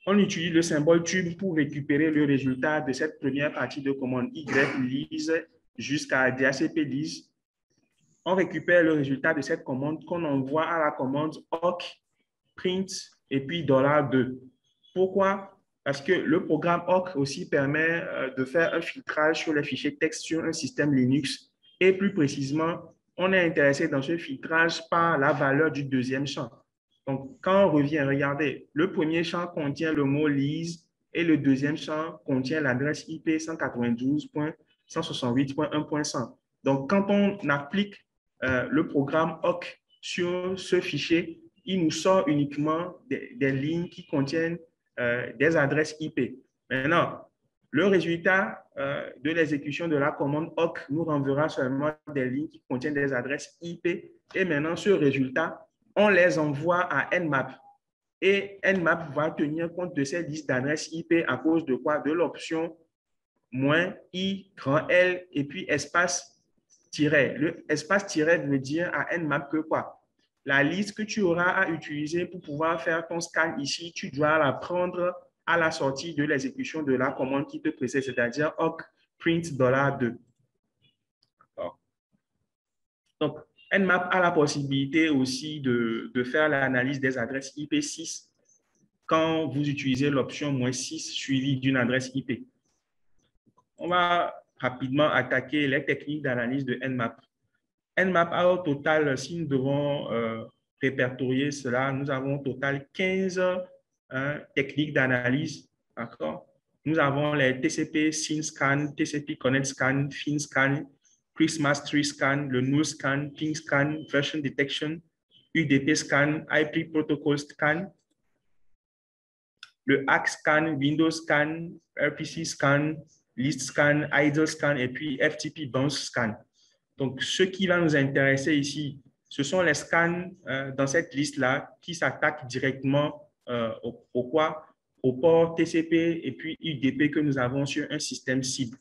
on utilise le symbole tube pour récupérer le résultat de cette première partie de commande Y lise jusqu'à DHCP lise. On récupère le résultat de cette commande qu'on envoie à la commande awk print et puis $2. Pourquoi? Parce que le programme awk aussi permet de faire un filtrage sur les fichiers texte sur un système Linux. Et plus précisément, on est intéressé dans ce filtrage par la valeur du deuxième champ. Donc, quand on revient, regardez, le premier champ contient le mot lise et le deuxième champ contient l'adresse IP 192.168.1.100. Donc, quand on applique le programme awk sur ce fichier, il nous sort uniquement des lignes qui contiennent des adresses IP. Maintenant, le résultat de l'exécution de la commande awk nous renverra seulement des lignes qui contiennent des adresses IP. Et maintenant, ce résultat, on les envoie à Nmap. Et Nmap va tenir compte de ces listes d'adresses IP à cause de quoi? De l'option -i grand L et puis espace tiret. Le espace tiret veut dire à Nmap que quoi? La liste que tu auras à utiliser pour pouvoir faire ton scan ici, tu dois la prendre à la sortie de l'exécution de la commande qui te précède, c'est-à-dire awk print $2. Donc, Nmap a la possibilité aussi de faire l'analyse des adresses IP6 quand vous utilisez l'option -6 suivie d'une adresse IP. On va rapidement attaquer les techniques d'analyse de Nmap. Nmap a au total, si nous devons répertorier cela, nous avons au total 15 techniques d'analyse. Nous avons les TCP SYN-Scan, TCP Connect-Scan, FIN-Scan, Christmas Tree Scan, le Null Scan, Ping Scan, Version Detection, UDP Scan, IP Protocol Scan, le Hack Scan, Windows Scan, RPC Scan, List Scan, Idle Scan et puis FTP Bounce Scan. Donc, ce qui va nous intéresser ici, ce sont les scans dans cette liste-là qui s'attaquent directement au port TCP et puis UDP que nous avons sur un système cible.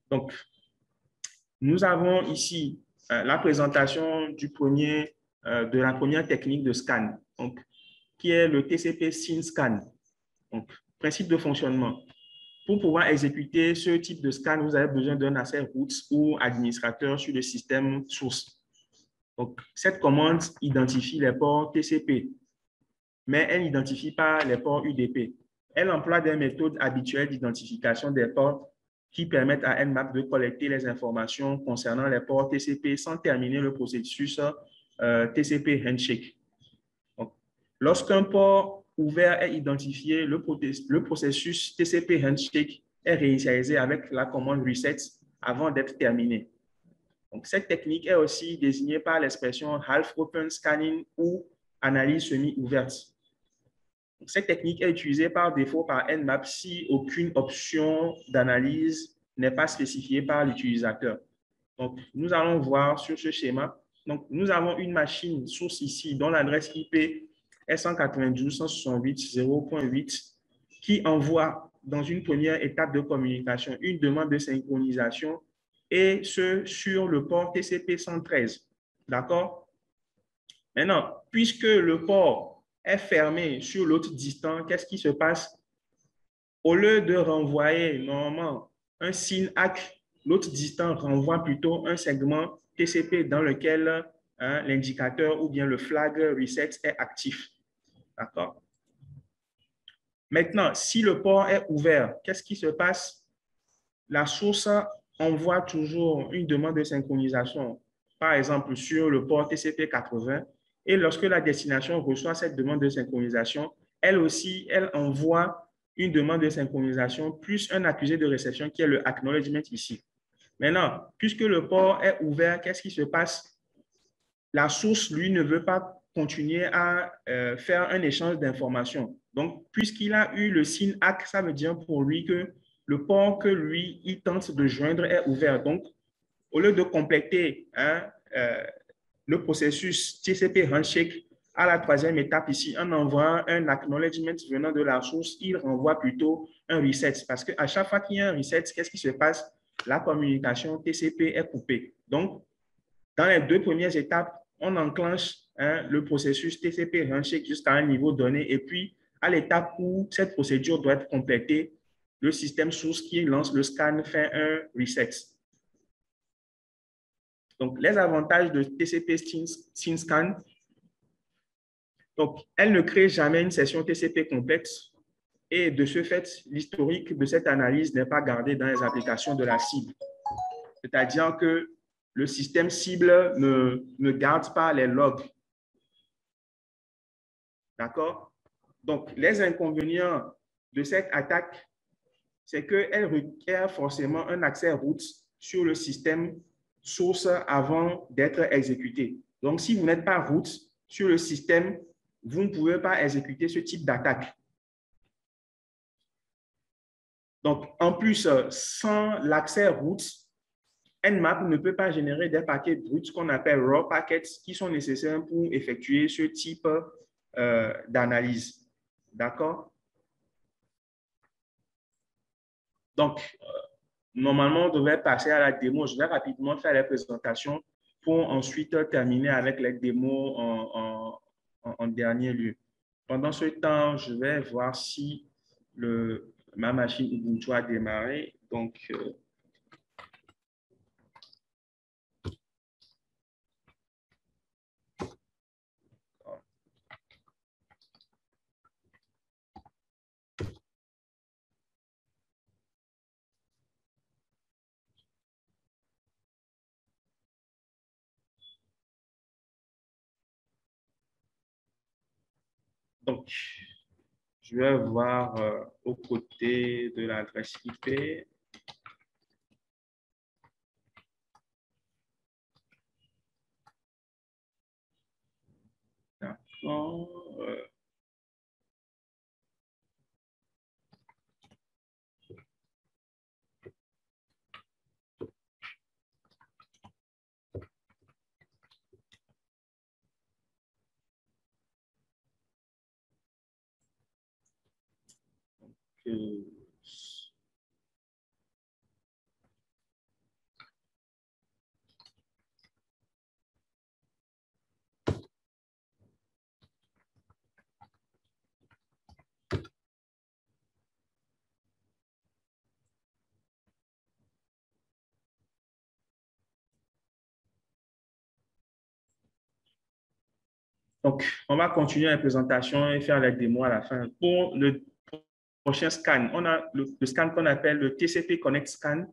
Donc, nous avons ici la présentation de la première technique de scan, donc, qui est le TCP SYN-Scan. Donc, principe de fonctionnement. Pour pouvoir exécuter ce type de scan, vous avez besoin d'un accès root ou administrateur sur le système source. Donc, cette commande identifie les ports TCP, mais elle n'identifie pas les ports UDP. Elle emploie des méthodes habituelles d'identification des ports qui permettent à Nmap de collecter les informations concernant les ports TCP sans terminer le processus TCP handshake. Lorsqu'un port ouvert est identifié, le processus TCP handshake est réinitialisé avec la commande reset avant d'être terminé. Donc, cette technique est aussi désignée par l'expression half open scanning ou analyse semi-ouverte. Cette technique est utilisée par défaut par Nmap si aucune option d'analyse n'est pas spécifiée par l'utilisateur. Donc, nous allons voir sur ce schéma. Donc, nous avons une machine source ici dont l'adresse IP est 192.168.0.8 qui envoie dans une première étape de communication une demande de synchronisation et ce sur le port TCP 113. D'accord? Maintenant, puisque le port est fermé sur l'autre distant, qu'est-ce qui se passe? Au lieu de renvoyer normalement un SYN ACK, l'autre distant renvoie plutôt un segment TCP dans lequel l'indicateur ou bien le flag reset est actif. D'accord? Maintenant, si le port est ouvert, qu'est-ce qui se passe? La source envoie toujours une demande de synchronisation, par exemple sur le port TCP 80, et lorsque la destination reçoit cette demande de synchronisation, elle aussi, elle envoie une demande de synchronisation plus un accusé de réception qui est le acknowledgement ici. Maintenant, puisque le port est ouvert, qu'est-ce qui se passe? La source, lui, ne veut pas continuer à faire un échange d'informations. Donc, puisqu'il a eu le signe ACK, ça veut dire pour lui que le port que lui, il tente de joindre est ouvert. Donc, au lieu de compléter le processus TCP handshake à la troisième étape ici, en envoyant un acknowledgement venant de la source, il renvoie plutôt un reset. Parce qu'à chaque fois qu'il y a un reset, qu'est-ce qui se passe? La communication TCP est coupée. Donc, dans les deux premières étapes, on enclenche le processus TCP handshake jusqu'à un niveau donné. Et puis, à l'étape où cette procédure doit être complétée, le système source qui lance le scan fait un reset. Donc, les avantages de TCP SYNSCAN. Donc, elle ne crée jamais une session TCP complexe et de ce fait, l'historique de cette analyse n'est pas gardé dans les applications de la cible. C'est-à-dire que le système cible ne garde pas les logs. D'accord? Donc, les inconvénients de cette attaque, c'est qu'elle requiert forcément un accès root sur le système source avant d'être exécuté. Donc, si vous n'êtes pas root sur le système, vous ne pouvez pas exécuter ce type d'attaque. Donc, en plus, sans l'accès root, Nmap ne peut pas générer des paquets bruts qu'on appelle raw packets qui sont nécessaires pour effectuer ce type d'analyse. D'accord? Donc, normalement, on devait passer à la démo. Je vais rapidement faire les présentations pour ensuite terminer avec les démos en dernier lieu. Pendant ce temps, je vais voir si ma machine Ubuntu a démarré. Donc, je vais voir aux côtés de l'adresse IP. D'accord. Donc, on va continuer la présentation et faire la démo à la fin. Pour le prochain scan, on a le scan qu'on appelle le TCP Connect Scan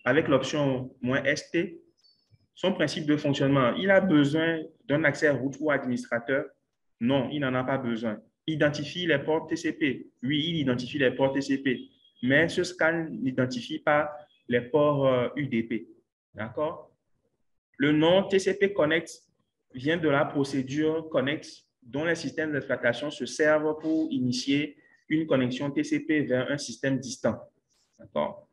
avec l'option "-ST". Son principe de fonctionnement, il a besoin d'un accès root ou administrateur? Non, il n'en a pas besoin. Identifie les ports TCP. Oui, il identifie les ports TCP, mais ce scan n'identifie pas les ports UDP. D'accord? Le nom TCP Connect vient de la procédure Connect dont les systèmes d'exploitation se servent pour initier une connexion TCP vers un système distant. D'accord?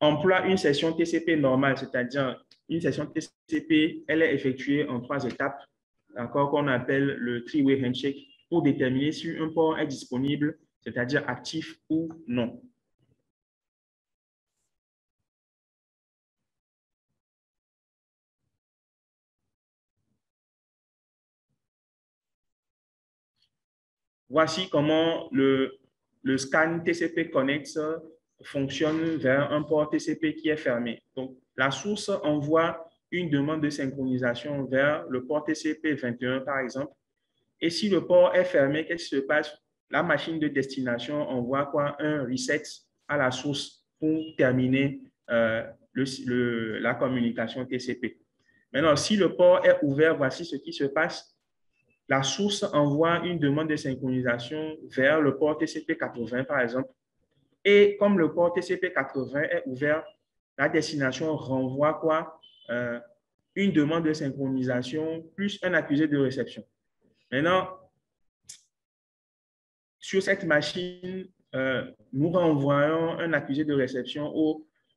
Emploie une session TCP normale, c'est-à-dire une session TCP, elle est effectuée en 3 étapes, d'accord, qu'on appelle le three-way handshake pour déterminer si un port est disponible, c'est-à-dire actif ou non. Voici comment le scan TCP Connect fonctionne vers un port TCP qui est fermé. Donc, la source envoie une demande de synchronisation vers le port TCP 21, par exemple. Et si le port est fermé, qu'est-ce qui se passe? La machine de destination envoie quoi? Un reset à la source pour terminer la communication TCP. Maintenant, si le port est ouvert, voici ce qui se passe. La source envoie une demande de synchronisation vers le port TCP 80, par exemple. Et comme le port TCP 80 est ouvert, la destination renvoie quoi? Une demande de synchronisation plus un accusé de réception. Maintenant, sur cette machine, nous renvoyons un accusé de réception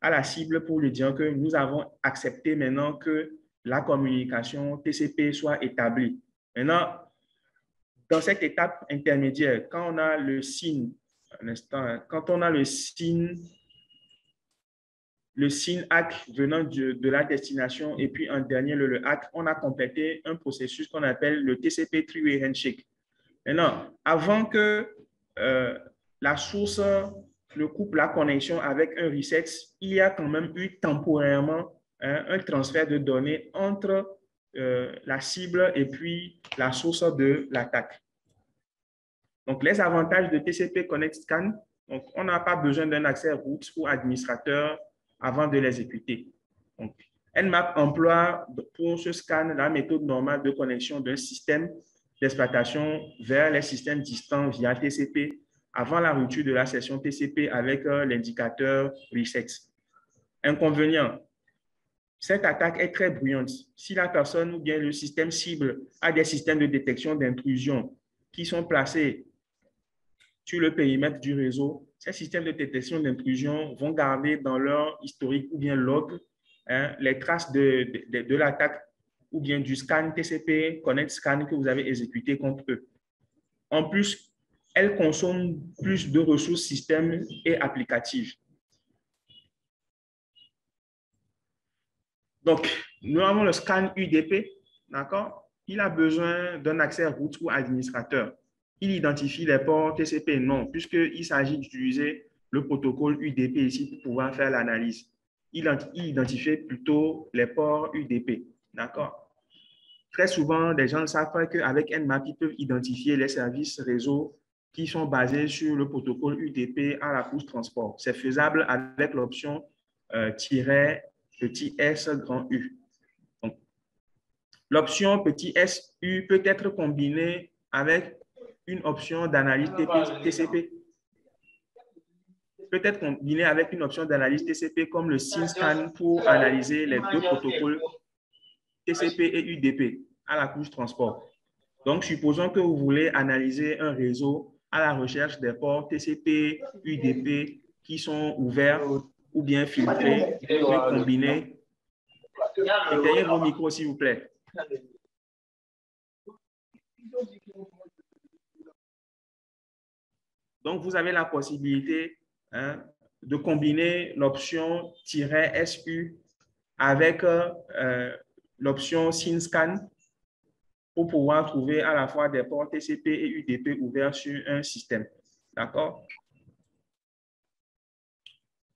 à la cible pour lui dire que nous avons accepté maintenant que la communication TCP soit établie. Maintenant, dans cette étape intermédiaire, quand on a le signe, un instant, quand on a le signe ACK venant de la destination et puis en dernier le ACK, on a complété un processus qu'on appelle le TCP three-way handshake. Maintenant, avant que la source le couple la connexion avec un reset, il y a quand même eu temporairement un transfert de données entre la cible et puis la source de l'attaque. Donc, les avantages de TCP Connect Scan, donc, on n'a pas besoin d'un accès root ou administrateur avant de l'exécuter. Donc, Nmap emploie pour ce scan la méthode normale de connexion d'un système d'exploitation vers les systèmes distants via TCP avant la rupture de la session TCP avec l'indicateur reset. Inconvénient, cette attaque est très bruyante. Si la personne ou bien le système cible a des systèmes de détection d'intrusion qui sont placés sur le périmètre du réseau, ces systèmes de détection d'intrusion vont garder dans leur historique ou bien log les traces de l'attaque ou bien du scan TCP Connect Scan que vous avez exécuté contre eux. En plus, elles consomment plus de ressources système et applicatives. Donc, nous avons le scan UDP, d'accord? Il a besoin d'un accès root ou administrateur. Il identifie les ports TCP, non, puisqu'il s'agit d'utiliser le protocole UDP ici pour pouvoir faire l'analyse. Il identifie plutôt les ports UDP, d'accord? Très souvent, les gens ne savent pas qu'avec Nmap, ils peuvent identifier les services réseau qui sont basés sur le protocole UDP à la couche transport. C'est faisable avec l'option petit s grand U. L'option petit s U peut être combinée avec une option d'analyse TCP. Peut être combinée avec une option d'analyse TCP comme le SYNSCAN pour analyser les deux protocoles TCP et UDP à la couche transport. Donc, supposons que vous voulez analyser un réseau à la recherche des ports TCP, UDP qui sont ouverts ou bien filtrés, vous pouvez combiner. Éteignez vos micros, s'il vous plaît. Donc, vous avez la possibilité de combiner l'option -SU avec l'option SYNSCAN pour pouvoir trouver à la fois des ports TCP et UDP ouverts sur un système. D'accord?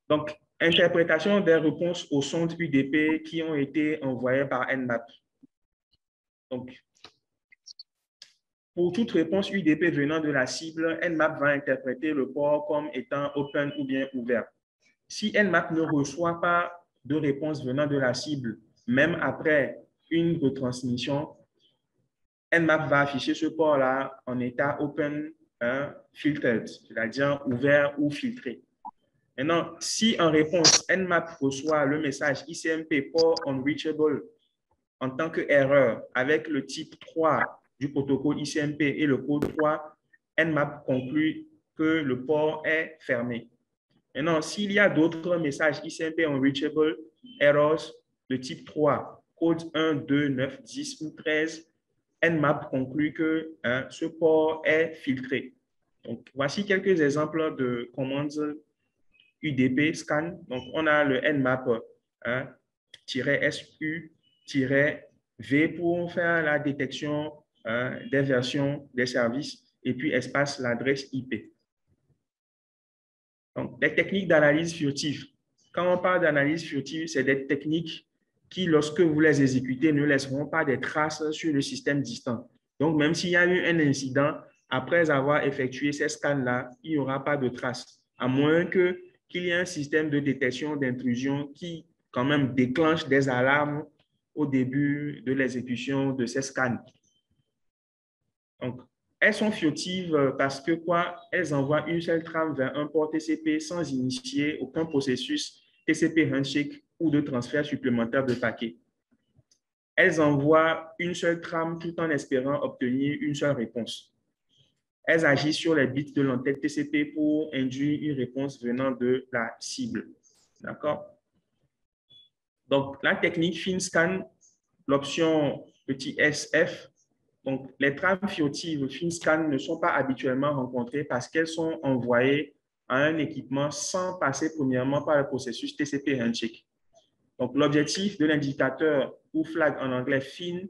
Donc, interprétation des réponses aux sondes UDP qui ont été envoyées par Nmap. Donc, pour toute réponse UDP venant de la cible, Nmap va interpréter le port comme étant open ou bien ouvert. Si Nmap ne reçoit pas de réponse venant de la cible, même après une retransmission, Nmap va afficher ce port-là en état open filtered, c'est-à-dire ouvert ou filtré. Maintenant, si en réponse, Nmap reçoit le message ICMP port unreachable en tant qu'erreur avec le type 3 du protocole ICMP et le code 3, Nmap conclut que le port est fermé. Maintenant, s'il y a d'autres messages ICMP unreachable errors de type 3, code 1, 2, 9, 10 ou 13, Nmap conclut que ce port est filtré. Donc, voici quelques exemples de commandes UDP scan. Donc, on a le Nmap -SU-V pour faire la détection des versions des services et puis espace l'adresse IP. Donc, les techniques d'analyse furtive. Quand on parle d'analyse furtive, c'est des techniques qui, lorsque vous les exécutez, ne laisseront pas des traces sur le système distant. Donc, même s'il y a eu un incident, après avoir effectué ces scans-là, il n'y aura pas de traces, à moins qu'il y ait un système de détection d'intrusion qui, quand même, déclenche des alarmes au début de l'exécution de ces scans. Donc, elles sont furtives parce que quoi? Elles envoient une seule trame vers un port TCP sans initier aucun processus TCP handshake ou de transfert supplémentaire de paquets. Elles envoient une seule trame tout en espérant obtenir une seule réponse. elles agissent sur les bits de l'entête TCP pour induire une réponse venant de la cible. D'accord? Donc, la technique FinScan, l'option petit SF, donc les trames furtives FinScan ne sont pas habituellement rencontrées parce qu'elles sont envoyées à un équipement sans passer premièrement par le processus TCP handshake. Donc, l'objectif de l'indicateur ou flag en anglais FIN,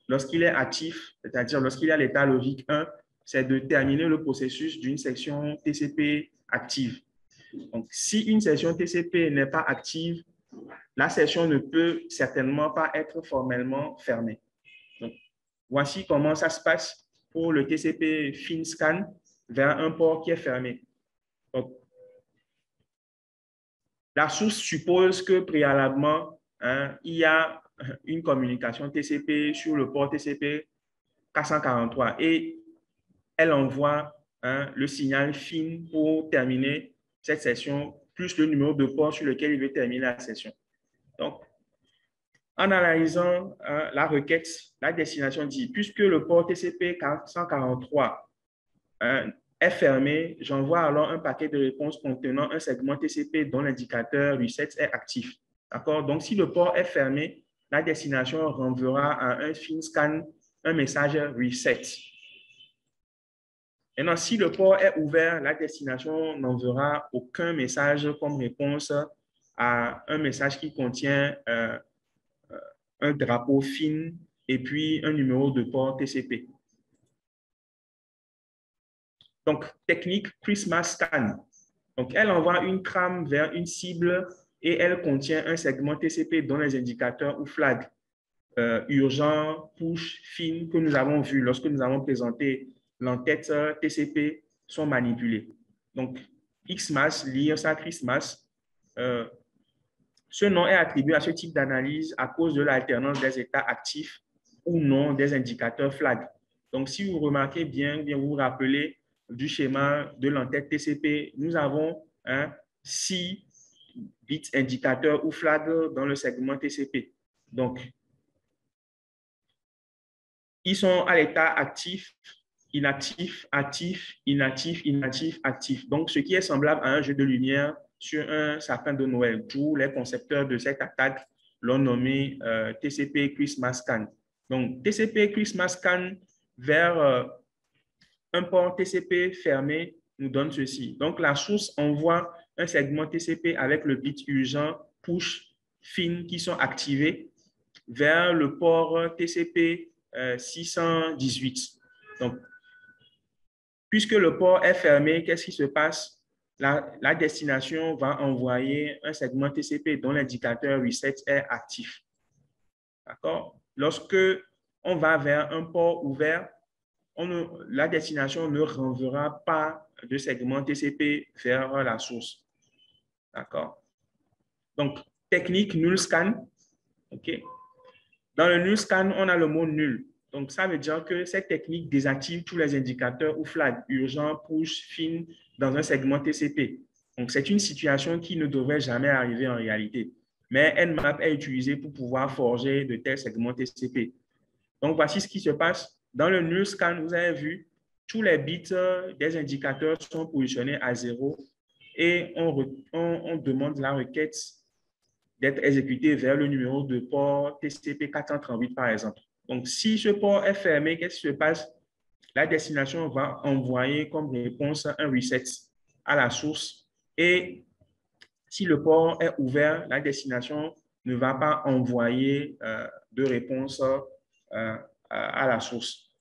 lorsqu'il est actif, c'est-à-dire lorsqu'il est à l'état logique 1, c'est de terminer le processus d'une section TCP active. Donc, si une section TCP n'est pas active, la session ne peut certainement pas être formellement fermée. Donc, voici comment ça se passe pour le TCP FinScan vers un port qui est fermé. Donc, la source suppose que préalablement, il y a une communication TCP sur le port TCP 443 et elle envoie le signal FIN pour terminer cette session, plus le numéro de port sur lequel il veut terminer la session. Donc, en analysant la requête, la destination dit, puisque le port TCP 443 est fermé, j'envoie alors un paquet de réponses contenant un segment TCP dont l'indicateur reset est actif. D'accord? Donc, si le port est fermé, la destination renverra à un FinScan un message reset. Maintenant, si le port est ouvert, la destination n'enverra aucun message comme réponse à un message qui contient un drapeau FIN et puis un numéro de port TCP. Donc, technique Christmas Scan. Donc, elle envoie une trame vers une cible et elle contient un segment TCP dont les indicateurs ou flags urgent, push, FIN que nous avons vu lorsque nous avons présenté l'entête TCP sont manipulés. Donc, XMAS, lire ça, Christmas. Ce nom est attribué à ce type d'analyse à cause de l'alternance des états actifs ou non des indicateurs flag. Donc, si vous remarquez bien vous vous rappelez du schéma de l'entête TCP, nous avons 6 bits indicateurs ou flag dans le segment TCP. Donc, ils sont à l'état actif, inactif, actif, inactif, inactif, actif. Donc, ce qui est semblable à un jeu de lumière sur un sapin de Noël. Tous les concepteurs de cette attaque l'ont nommé TCP Christmas Scan. Donc, TCP Christmas Scan vers un port TCP fermé nous donne ceci. Donc, la source envoie un segment TCP avec le bit urgent, push, FIN qui sont activés vers le port TCP 618. Donc, puisque le port est fermé, qu'est-ce qui se passe? La destination va envoyer un segment TCP dont l'indicateur reset est actif. D'accord? Lorsque on va vers un port ouvert, la destination ne renverra pas de segment TCP vers la source. D'accord? Donc, technique null scan. OK? Dans le null scan, on a le mot nul. Donc, ça veut dire que cette technique désactive tous les indicateurs ou flags urgents, push, FIN dans un segment TCP. Donc, c'est une situation qui ne devrait jamais arriver en réalité. Mais Nmap est utilisé pour pouvoir forger de tels segments TCP. Donc, voici ce qui se passe. Dans le null scan, vous avez vu, tous les bits des indicateurs sont positionnés à 0 et on demande la requête d'être exécutée vers le numéro de port TCP 438, par exemple. Donc, si ce port est fermé, qu'est-ce qui se passe? La destination va envoyer comme réponse un reset à la source. Et si le port est ouvert, la destination ne va pas envoyer de réponse à la source.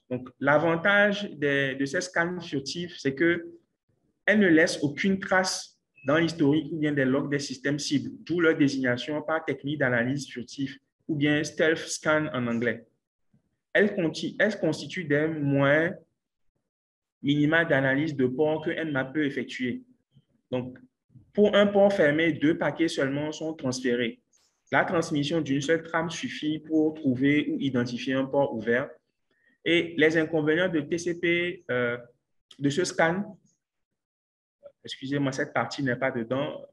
Donc, l'avantage de ces scans furtifs, c'est qu'elles ne laissent aucune trace dans l'historique ou bien des logs des systèmes cibles, d'où leur désignation par technique d'analyse furtive ou bien stealth scan en anglais. Elles constituent des moyens minimaux d'analyse de port que Nmap peut effectuer. Donc, pour un port fermé, 2 paquets seulement sont transférés. La transmission d'une seule trame suffit pour trouver ou identifier un port ouvert. Et les inconvénients de TCP, de ce scan, excusez-moi, cette partie n'est pas dedans,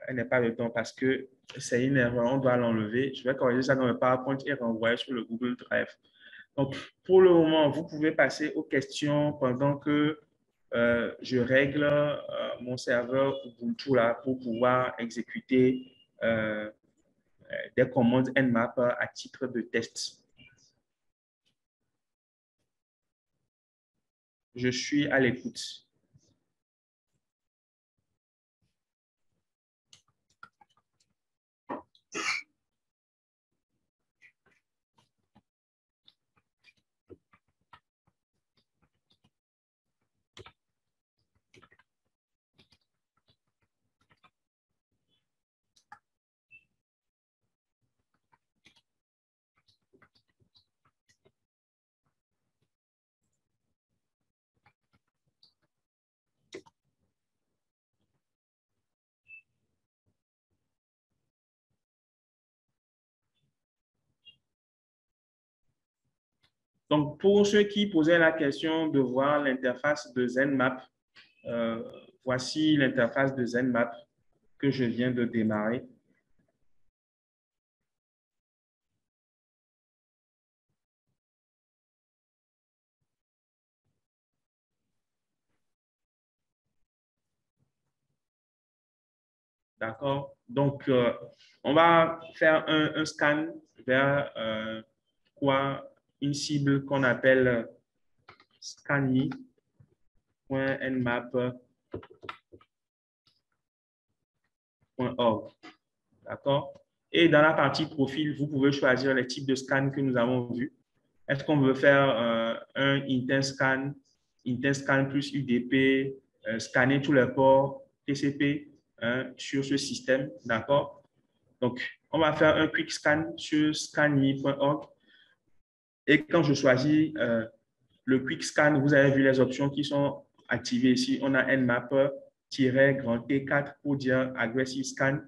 elle n'est pas dedans parce que c'est une erreur, on doit l'enlever. Je vais corriger ça dans le PowerPoint et renvoyer sur le Google Drive. Donc, pour le moment, vous pouvez passer aux questions pendant que je règle mon serveur Ubuntu là pour pouvoir exécuter des commandes Nmap à titre de test. Je suis à l'écoute. Donc, pour ceux qui posaient la question de voir l'interface de ZenMap, voici l'interface de ZenMap que je viens de démarrer. D'accord? Donc, on va faire un scan vers une cible qu'on appelle scanmi.nmap.org. D'accord? Et dans la partie profil, vous pouvez choisir les types de scans que nous avons vus. Est-ce qu'on veut faire un IntenScan plus UDP, scanner tous les ports TCP sur ce système, d'accord? Donc, on va faire un quick scan sur scanme.org. Et quand je choisis le quick scan, vous avez vu les options qui sont activées ici. On a Nmap-T4 pour dire aggressive scan.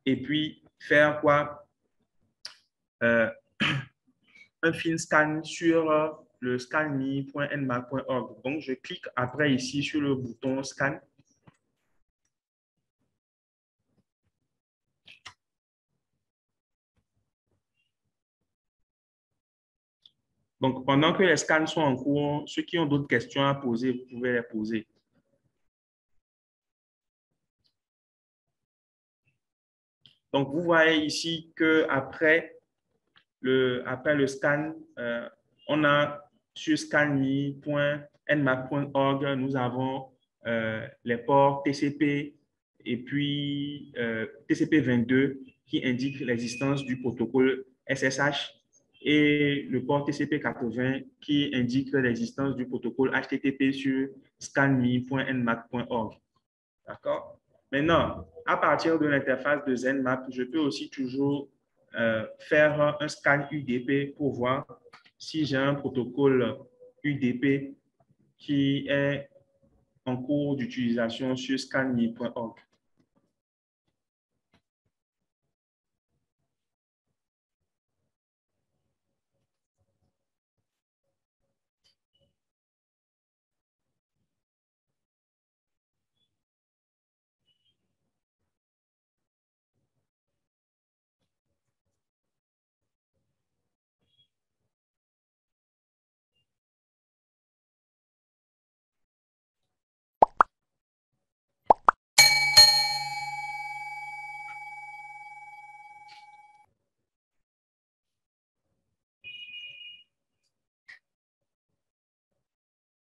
Et puis, faire quoi? Un fin scan sur le scanme.nmap.org. Donc, je clique après ici sur le bouton scan. Donc, pendant que les scans sont en cours, ceux qui ont d'autres questions à poser, vous pouvez les poser. Donc, vous voyez ici qu'après le scan, on a sur scanme.nmap.org, nous avons les ports TCP et puis TCP 22 qui indique l'existence du protocole SSH et le port TCP 80 qui indique l'existence du protocole HTTP sur scanme.nmap.org. D'accord? Maintenant, à partir de l'interface de ZenMap, je peux aussi toujours faire un scan UDP pour voir si j'ai un protocole UDP qui est en cours d'utilisation sur scanme.org.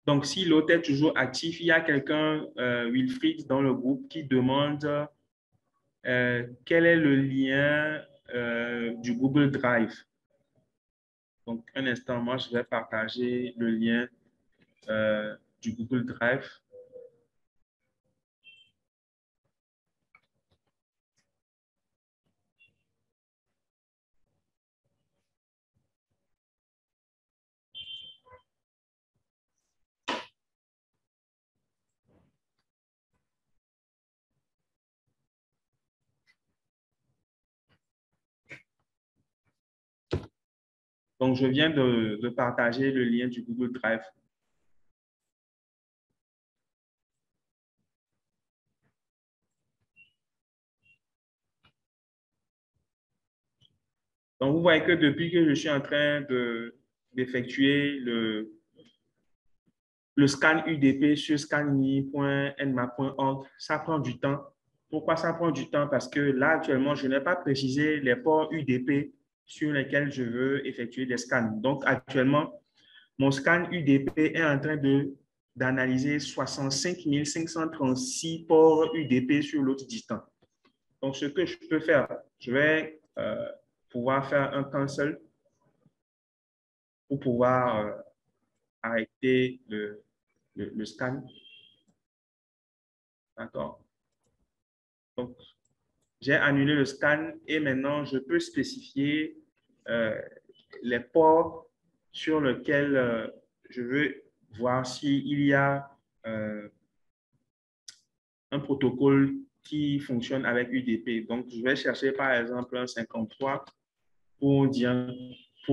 Donc, si l'hôte est toujours actif, il y a quelqu'un, Wilfried, dans le groupe qui demande quel est le lien du Google Drive. Donc, un instant, moi, je vais partager le lien du Google Drive. Donc, je viens de partager le lien du Google Drive. Donc, vous voyez que depuis que je suis en train d'effectuer le scan UDP sur scanini.nmap.org, ça prend du temps. Pourquoi ça prend du temps? Parce que là, actuellement, je n'ai pas précisé les ports UDP sur lesquels je veux effectuer des scans. Donc, actuellement, mon scan UDP est en train d'analyser 65 536 ports UDP sur l'autre distant. Donc, ce que je peux faire, je vais pouvoir faire un cancel pour pouvoir arrêter le scan. D'accord. Donc, j'ai annulé le scan et maintenant, je peux spécifier les ports sur lesquels je veux voir s'il y a un protocole qui fonctionne avec UDP. Donc, je vais chercher par exemple un 53 pour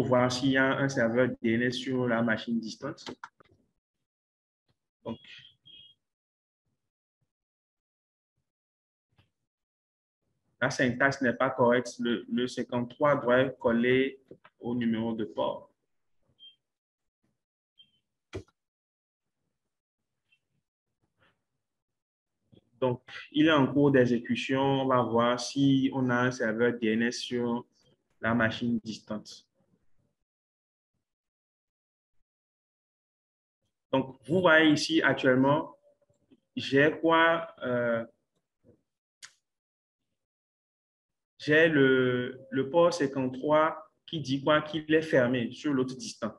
voir s'il y a un serveur DNS sur la machine distante. Donc, la syntaxe n'est pas correcte. Le 53 doit coller au numéro de port. Donc, il est en cours d'exécution. On va voir si on a un serveur DNS sur la machine distante. Donc, vous voyez ici actuellement, j'ai quoi? J'ai le port 53 qui dit quoi? Qu'il est fermé sur l'autre distant.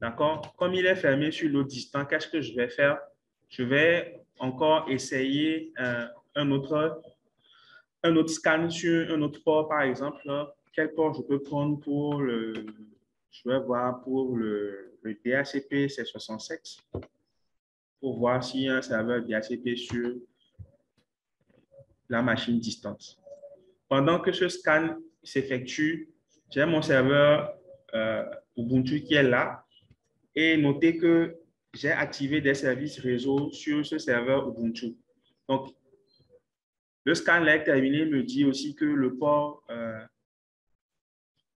D'accord? Comme il est fermé sur l'autre distant, qu'est-ce que je vais faire? Je vais encore essayer un autre scan sur un autre port, par exemple. Quel port je peux prendre pour je vais voir pour le DHCP C67 pour voir s'il y a un serveur DHCP sur la machine distante. Pendant que ce scan s'effectue, j'ai mon serveur Ubuntu qui est là et notez que j'ai activé des services réseau sur ce serveur Ubuntu. Donc, le scan là terminé me dit aussi que le port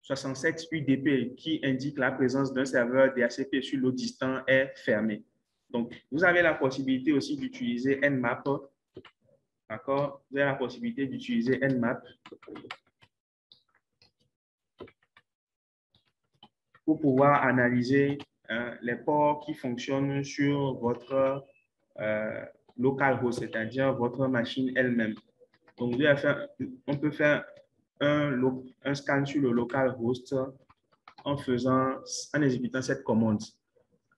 67 UDP qui indique la présence d'un serveur DHCP sur l'autre distant est fermé. Donc, vous avez la possibilité aussi d'utiliser Nmap. D'accord? Vous avez la possibilité d'utiliser Nmap pour pouvoir analyser les ports qui fonctionnent sur votre localhost, c'est-à-dire votre machine elle-même. Donc, on peut faire un scan sur le localhost en exécutant cette commande.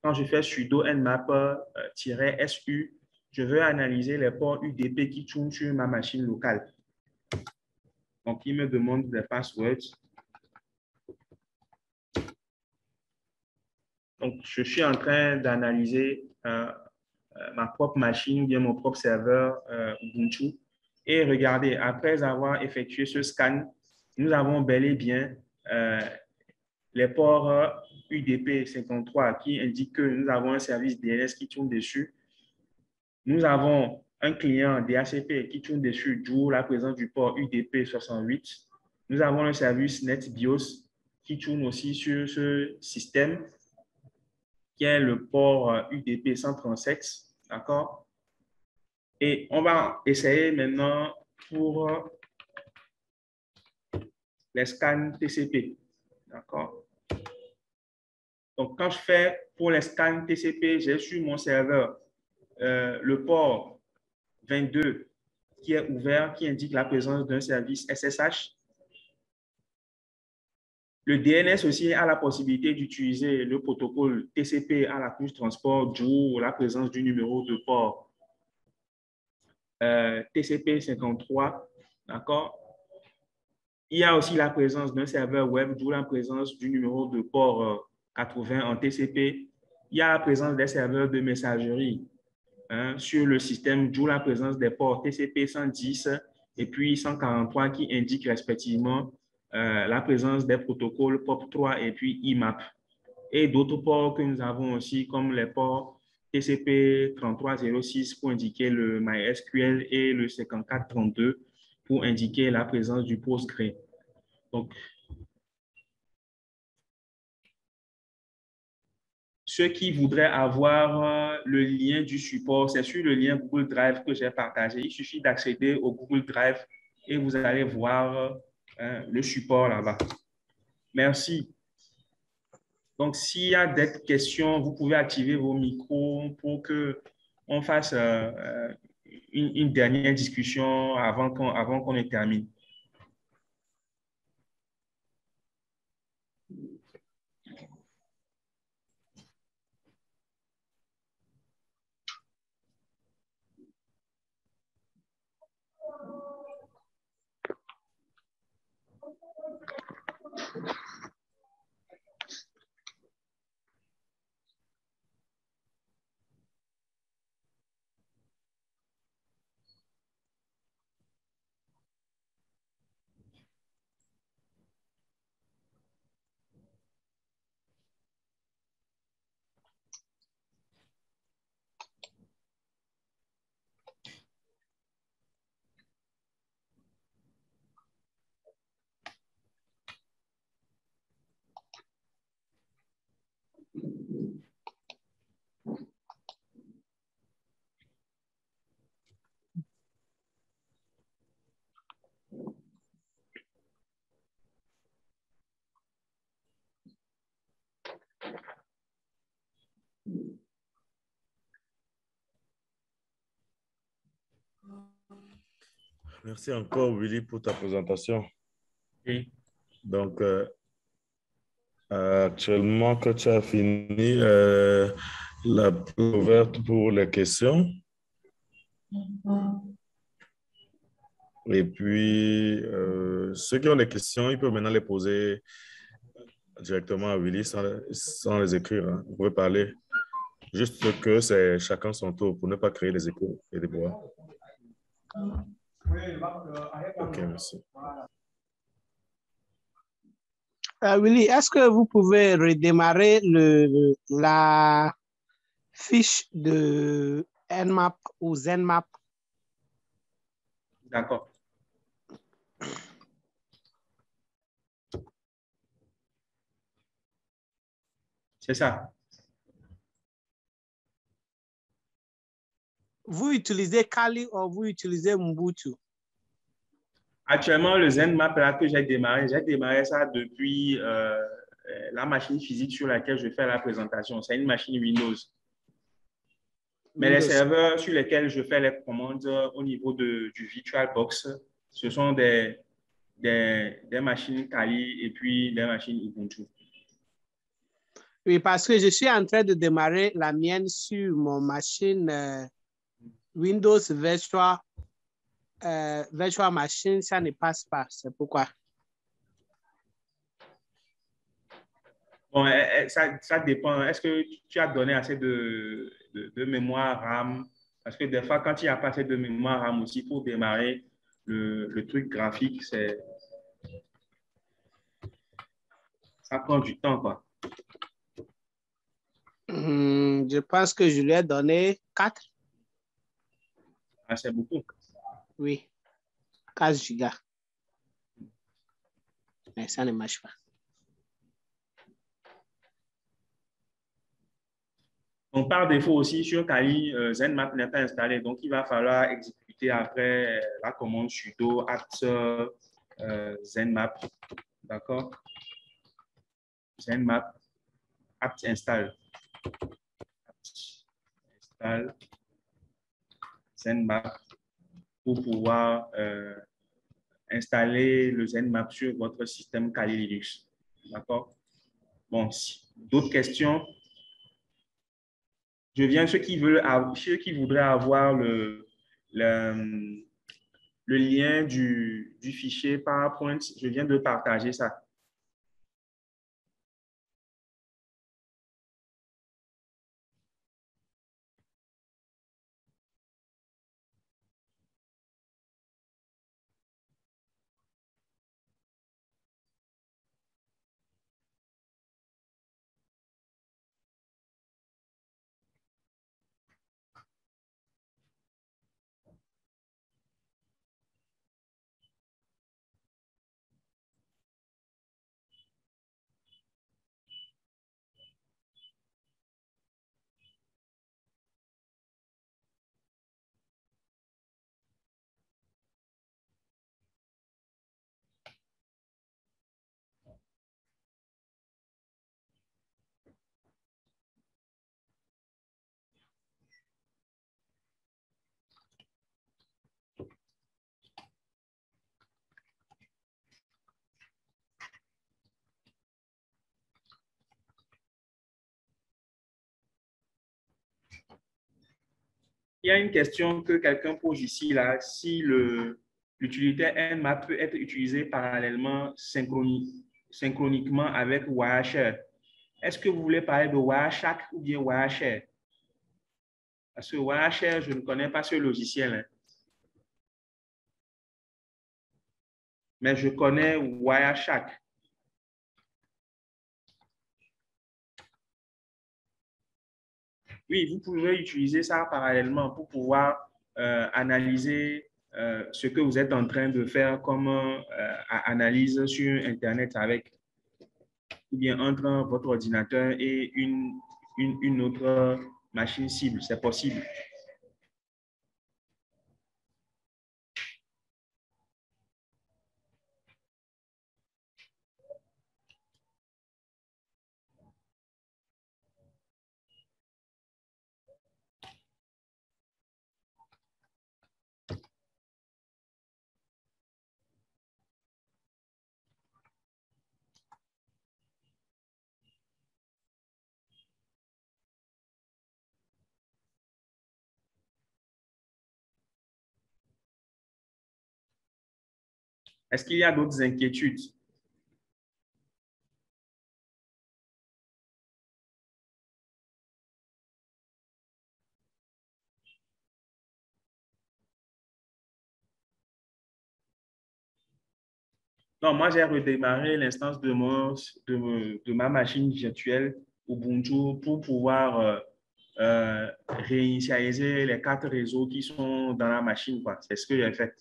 Quand je fais sudo nmap-su, je veux analyser les ports UDP qui tournent sur ma machine locale. Donc, il me demande des passwords. Donc, je suis en train d'analyser ma propre machine ou bien mon propre serveur Ubuntu. Et regardez, après avoir effectué ce scan, nous avons bel et bien les ports UDP 53 qui indiquent que nous avons un service DNS qui tourne dessus. Nous avons un client DHCP qui tourne dessus, d'où la présence du port UDP 68. Nous avons un service NetBIOS qui tourne aussi sur ce système qui est le port UDP 137, d'accord? Et on va essayer maintenant pour les scans TCP, d'accord? Donc, quand je fais pour les scans TCP, j'ai sur mon serveur le port 22 qui est ouvert, qui indique la présence d'un service SSH. Le DNS aussi a la possibilité d'utiliser le protocole TCP à la couche transport, d'où la présence du numéro de port TCP 53, d'accord? Il y a aussi la présence d'un serveur web, d'où la présence du numéro de port 80 en TCP. Il y a la présence des serveurs de messagerie sur le système, d'où la présence des ports TCP 110 et puis 143 qui indiquent respectivement la présence des protocoles POP3 et puis IMAP. Et d'autres ports que nous avons aussi, comme les ports TCP 3306 pour indiquer le MySQL et le 5432 pour indiquer la présence du Postgre. Donc, ceux qui voudraient avoir le lien du support, c'est sur le lien Google Drive que j'ai partagé. Il suffit d'accéder au Google Drive et vous allez voir le support là-bas. Merci. Donc, s'il y a des questions, vous pouvez activer vos micros pour qu'on fasse une dernière discussion avant qu'on ait terminé. Merci encore, Willy, pour ta présentation. Oui. Donc, actuellement que tu as fini la ouverte pour les questions. Et puis, ceux qui ont des questions, ils peuvent maintenant les poser directement à Willy sans les écrire, hein. Vous pouvez parler. Juste que c'est chacun son tour pour ne pas créer des échos et des bois. Ok, merci. Willy, est-ce que vous pouvez redémarrer la fiche de Nmap ou Zenmap? D'accord. C'est ça. Vous utilisez Kali ou vous utilisez Ubuntu? Actuellement, le ZenMap là que j'ai démarré ça depuis la machine physique sur laquelle je fais la présentation. C'est une machine Windows. Mais les serveurs sur lesquels je fais les commandes au niveau du VirtualBox, ce sont des machines Kali et puis des machines Ubuntu. Oui, parce que je suis en train de démarrer la mienne sur mon machine Windows Virtual Machine, ça ne passe pas. C'est pourquoi. Bon, ça dépend. Est-ce que tu as donné assez de mémoire RAM? Parce que des fois, quand il n'y a pas assez de mémoire RAM aussi, pour démarrer le truc graphique, ça prend du temps, quoi. Je pense que je lui ai donné 4. Ah, c'est beaucoup. Oui, 15 gigas. Mais ça ne marche pas. Donc, par défaut aussi, sur Kali, ZenMap n'est pas installé. Donc, il va falloir exécuter après la commande sudo apt ZenMap. D'accord? ZenMap apt install. Install ZenMap pour pouvoir installer le ZenMap sur votre système Kali Linux. D'accord? Bon, d'autres questions? Je viens ceux qui voudraient avoir le lien du fichier PowerPoint. Je viens de partager ça. Il y a une question que quelqu'un pose ici, là, si l'utilité Nmap peut être utilisée parallèlement, synchroniquement avec Wireshark. Est-ce que vous voulez parler de Wireshark ou bien Wireshark? Parce que Wireshark, je ne connais pas ce logiciel. Hein. Mais je connais Wireshark. Oui, vous pouvez utiliser ça parallèlement pour pouvoir analyser ce que vous êtes en train de faire comme analyse sur Internet avec, ou bien entre votre ordinateur et une autre machine cible. C'est possible. Est-ce qu'il y a d'autres inquiétudes? Non, moi, j'ai redémarré l'instance de ma machine virtuelle Ubuntu pour pouvoir réinitialiser les 4 réseaux qui sont dans la machine. C'est ce que j'ai fait.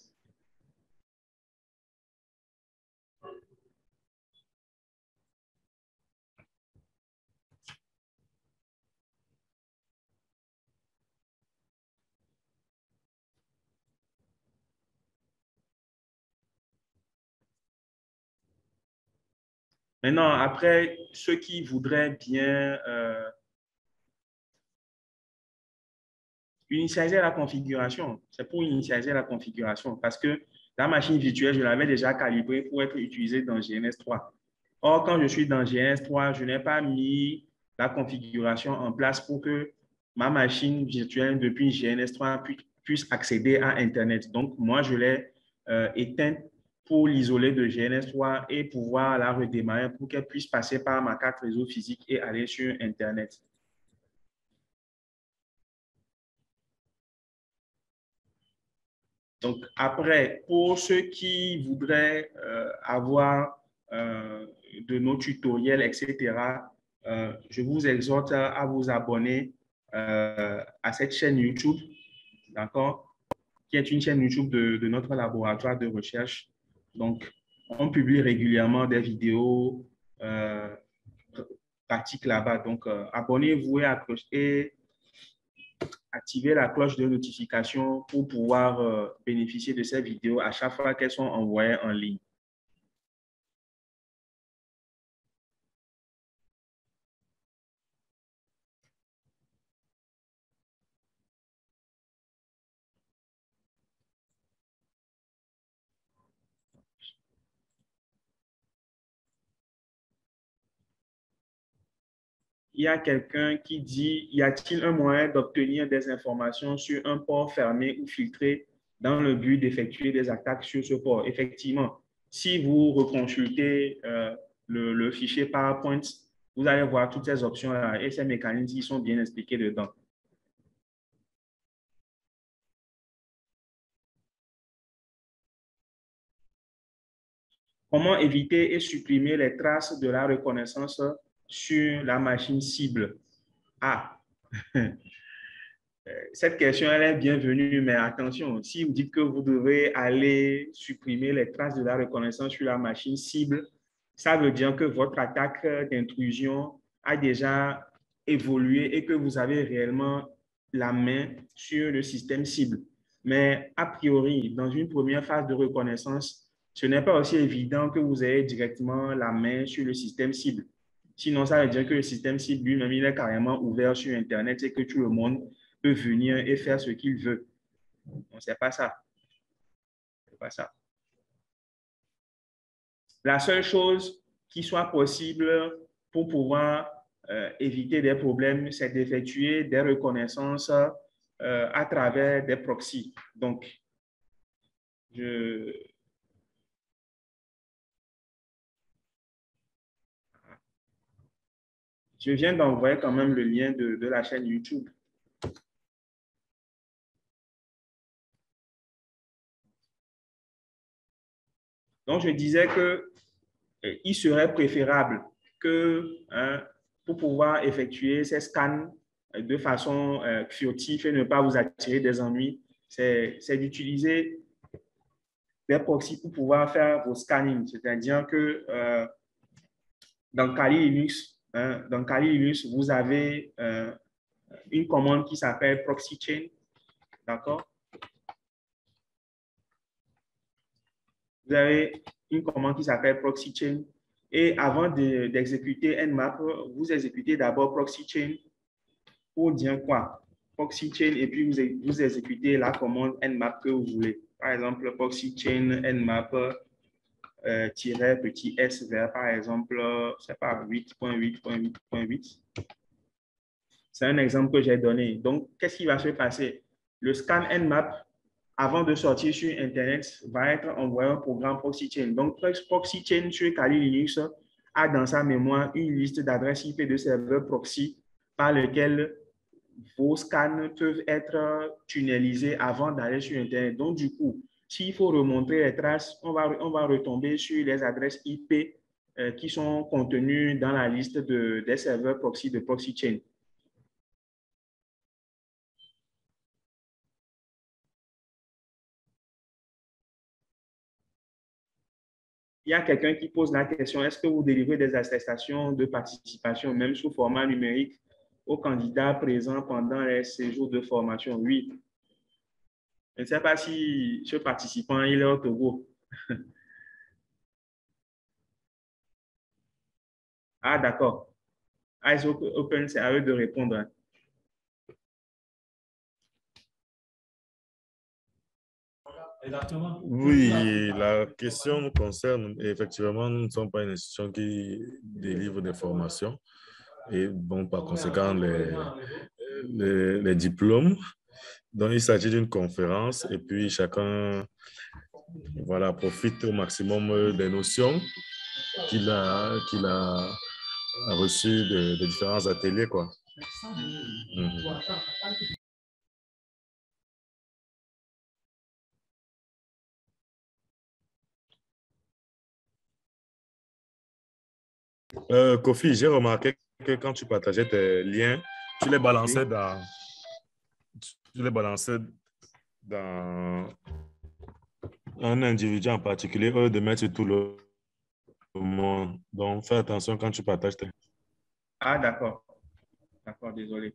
Maintenant, après, ceux qui voudraient bien initialiser la configuration, c'est pour initialiser la configuration parce que la machine virtuelle, je l'avais déjà calibrée pour être utilisée dans GNS3. Or, quand je suis dans GNS3, je n'ai pas mis la configuration en place pour que ma machine virtuelle depuis GNS3 puisse accéder à Internet. Donc, moi, je l'ai éteinte pour l'isoler de GNS3 et pouvoir la redémarrer pour qu'elle puisse passer par ma carte réseau physique et aller sur Internet. Donc, après, pour ceux qui voudraient avoir de nos tutoriels, etc., je vous exhorte à vous abonner à cette chaîne YouTube, d'accord, qui est une chaîne YouTube de notre laboratoire de recherche. Donc, on publie régulièrement des vidéos pratiques là-bas. Donc, abonnez-vous et activez la cloche de notification pour pouvoir bénéficier de ces vidéos à chaque fois qu'elles sont envoyées en ligne. Il y a quelqu'un qui dit, y a-t-il un moyen d'obtenir des informations sur un port fermé ou filtré dans le but d'effectuer des attaques sur ce port? Effectivement, si vous reconsultez le fichier PowerPoint, vous allez voir toutes ces options-là et ces mécanismes qui sont bien expliqués dedans. Comment éviter et supprimer les traces de la reconnaissance sur la machine cible? Ah, cette question, elle est bienvenue, mais attention, si vous dites que vous devez aller supprimer les traces de la reconnaissance sur la machine cible, ça veut dire que votre attaque d'intrusion a déjà évolué et que vous avez réellement la main sur le système cible. Mais a priori, dans une première phase de reconnaissance, ce n'est pas aussi évident que vous ayez directement la main sur le système cible. Sinon, ça veut dire que le système cible lui-même, il est carrément ouvert sur Internet et que tout le monde peut venir et faire ce qu'il veut. Ce n'est pas ça. C'est pas ça. La seule chose qui soit possible pour pouvoir éviter des problèmes, c'est d'effectuer des reconnaissances à travers des proxys. Donc, je viens d'envoyer quand même le lien de la chaîne YouTube. Donc, je disais que il serait préférable que, pour pouvoir effectuer ces scans de façon furtive et ne pas vous attirer des ennuis, c'est d'utiliser des proxys pour pouvoir faire vos scannings. C'est-à-dire que dans Kali Linux, vous avez une commande qui s'appelle proxy chain. D'accord? Vous avez une commande qui s'appelle proxy chain. Et avant d'exécuter Nmap, vous exécutez d'abord proxy chain pour dire quoi? Proxy chain et puis vous exécutez la commande Nmap que vous voulez. Par exemple, proxy chain Nmap petit s vers, par exemple, c'est pas 8.8.8.8. C'est un exemple que j'ai donné. Donc, qu'est-ce qui va se passer? Le scan Nmap, avant de sortir sur Internet, va être envoyé au programme ProxyChain. Donc, ProxyChain sur Kali Linux a dans sa mémoire une liste d'adresses IP de serveurs proxy par lesquels vos scans peuvent être tunnelisés avant d'aller sur Internet. Donc, du coup, s'il faut remontrer les traces, on va retomber sur les adresses IP qui sont contenues dans la liste des serveurs proxy de ProxyChain. Il y a quelqu'un qui pose la question, est-ce que vous délivrez des attestations de participation, même sous format numérique, aux candidats présents pendant les séjours de formation? Oui. Je ne sais pas si ce participant il est au Togo. Ah, d'accord. Eyes Open, c'est à eux de répondre. Oui, la question nous concerne. Effectivement, nous ne sommes pas une institution qui délivre des formations. Et bon, par conséquent, les diplômes. Donc, il s'agit d'une conférence et puis chacun voilà, profite au maximum des notions qu'il a reçues de différents ateliers, quoi. Mhm. Kofi, j'ai remarqué que quand tu partageais tes liens, tu les balançais dans un individu en particulier, eux de mettre sur tout le monde. Donc, fais attention quand tu partages tes... Ah, d'accord. D'accord, désolé.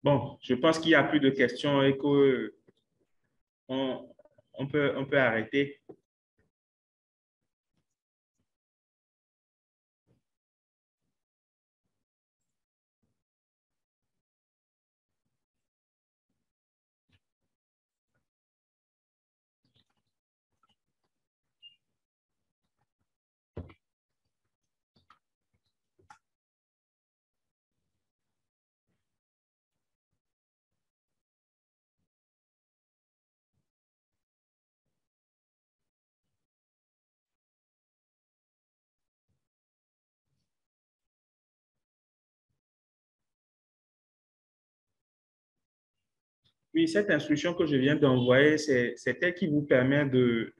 Bon, je pense qu'il n'y a plus de questions et qu'on on peut arrêter. Oui, cette instruction que je viens d'envoyer, c'est elle qui vous permet de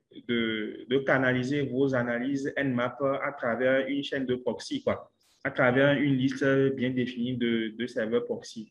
canaliser vos analyses Nmap à travers une chaîne de proxy, quoi, à travers une liste bien définie de serveurs proxy.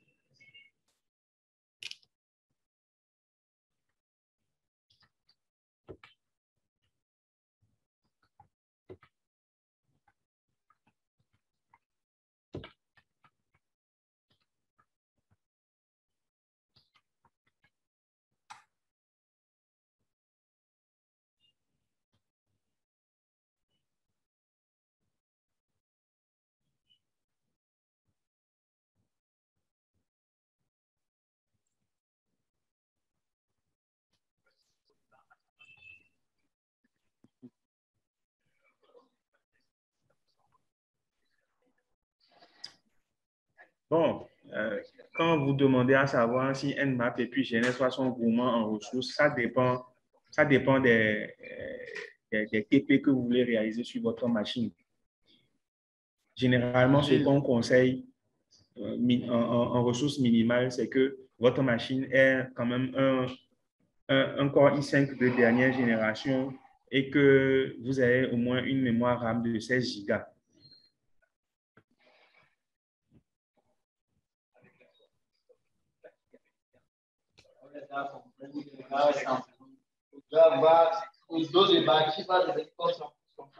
Bon, quand vous demandez à savoir si Nmap et puis GNS sont gourmands en ressources, ça dépend des TP que vous voulez réaliser sur votre machine. Généralement, ce qu'on conseille en ressources minimales, c'est que votre machine ait quand même un Core i5 de dernière génération et que vous ayez au moins une mémoire RAM de 16 Go. Os 12 bate para ver qual são os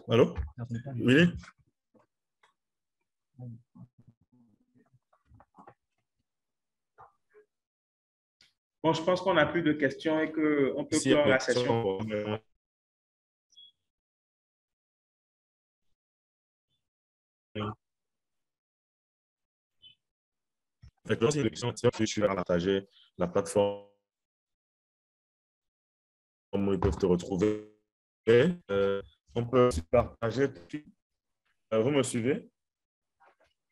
Allô? Oui? Bon, je pense qu'on n'a plus de questions et qu'on peut clore la session. Tu vas partager la plateforme où ils peuvent te retrouver. On peut aussi partager. Vous me suivez?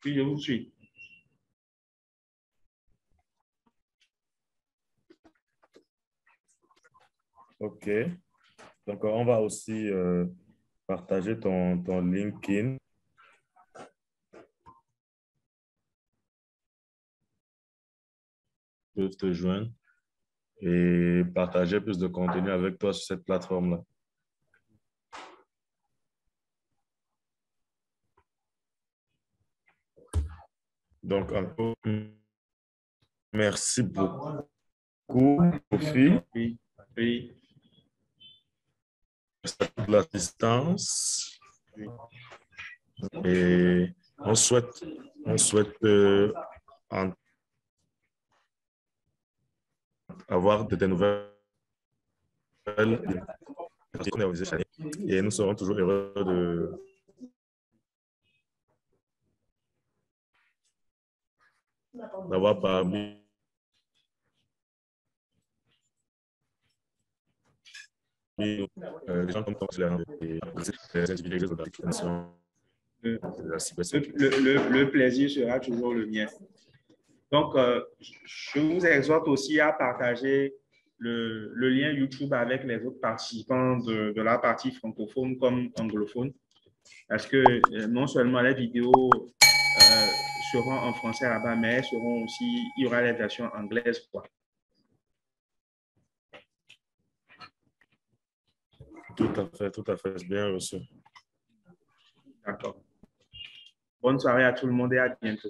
Oui, je vous suis. OK. Donc, on va aussi partager ton LinkedIn. Ils peuvent te joindre et partager plus de contenu avec toi sur cette plateforme-là. Donc, encore, merci beaucoup, Sophie. Oui, oui. Pour l'assistance. Et on souhaite avoir de nouvelles et nous serons toujours heureux d'avoir parmi les gens comme toi, les individus de l'application. Le plaisir sera toujours le mien. Donc, je vous exhorte aussi à partager le lien YouTube avec les autres participants de la partie francophone comme anglophone, parce que non seulement les vidéos seront en français là-bas, mais elles seront aussi, il y aura les versions anglaises, quoi. Tout à fait, bien reçu. D'accord. Bonne soirée à tout le monde et à bientôt.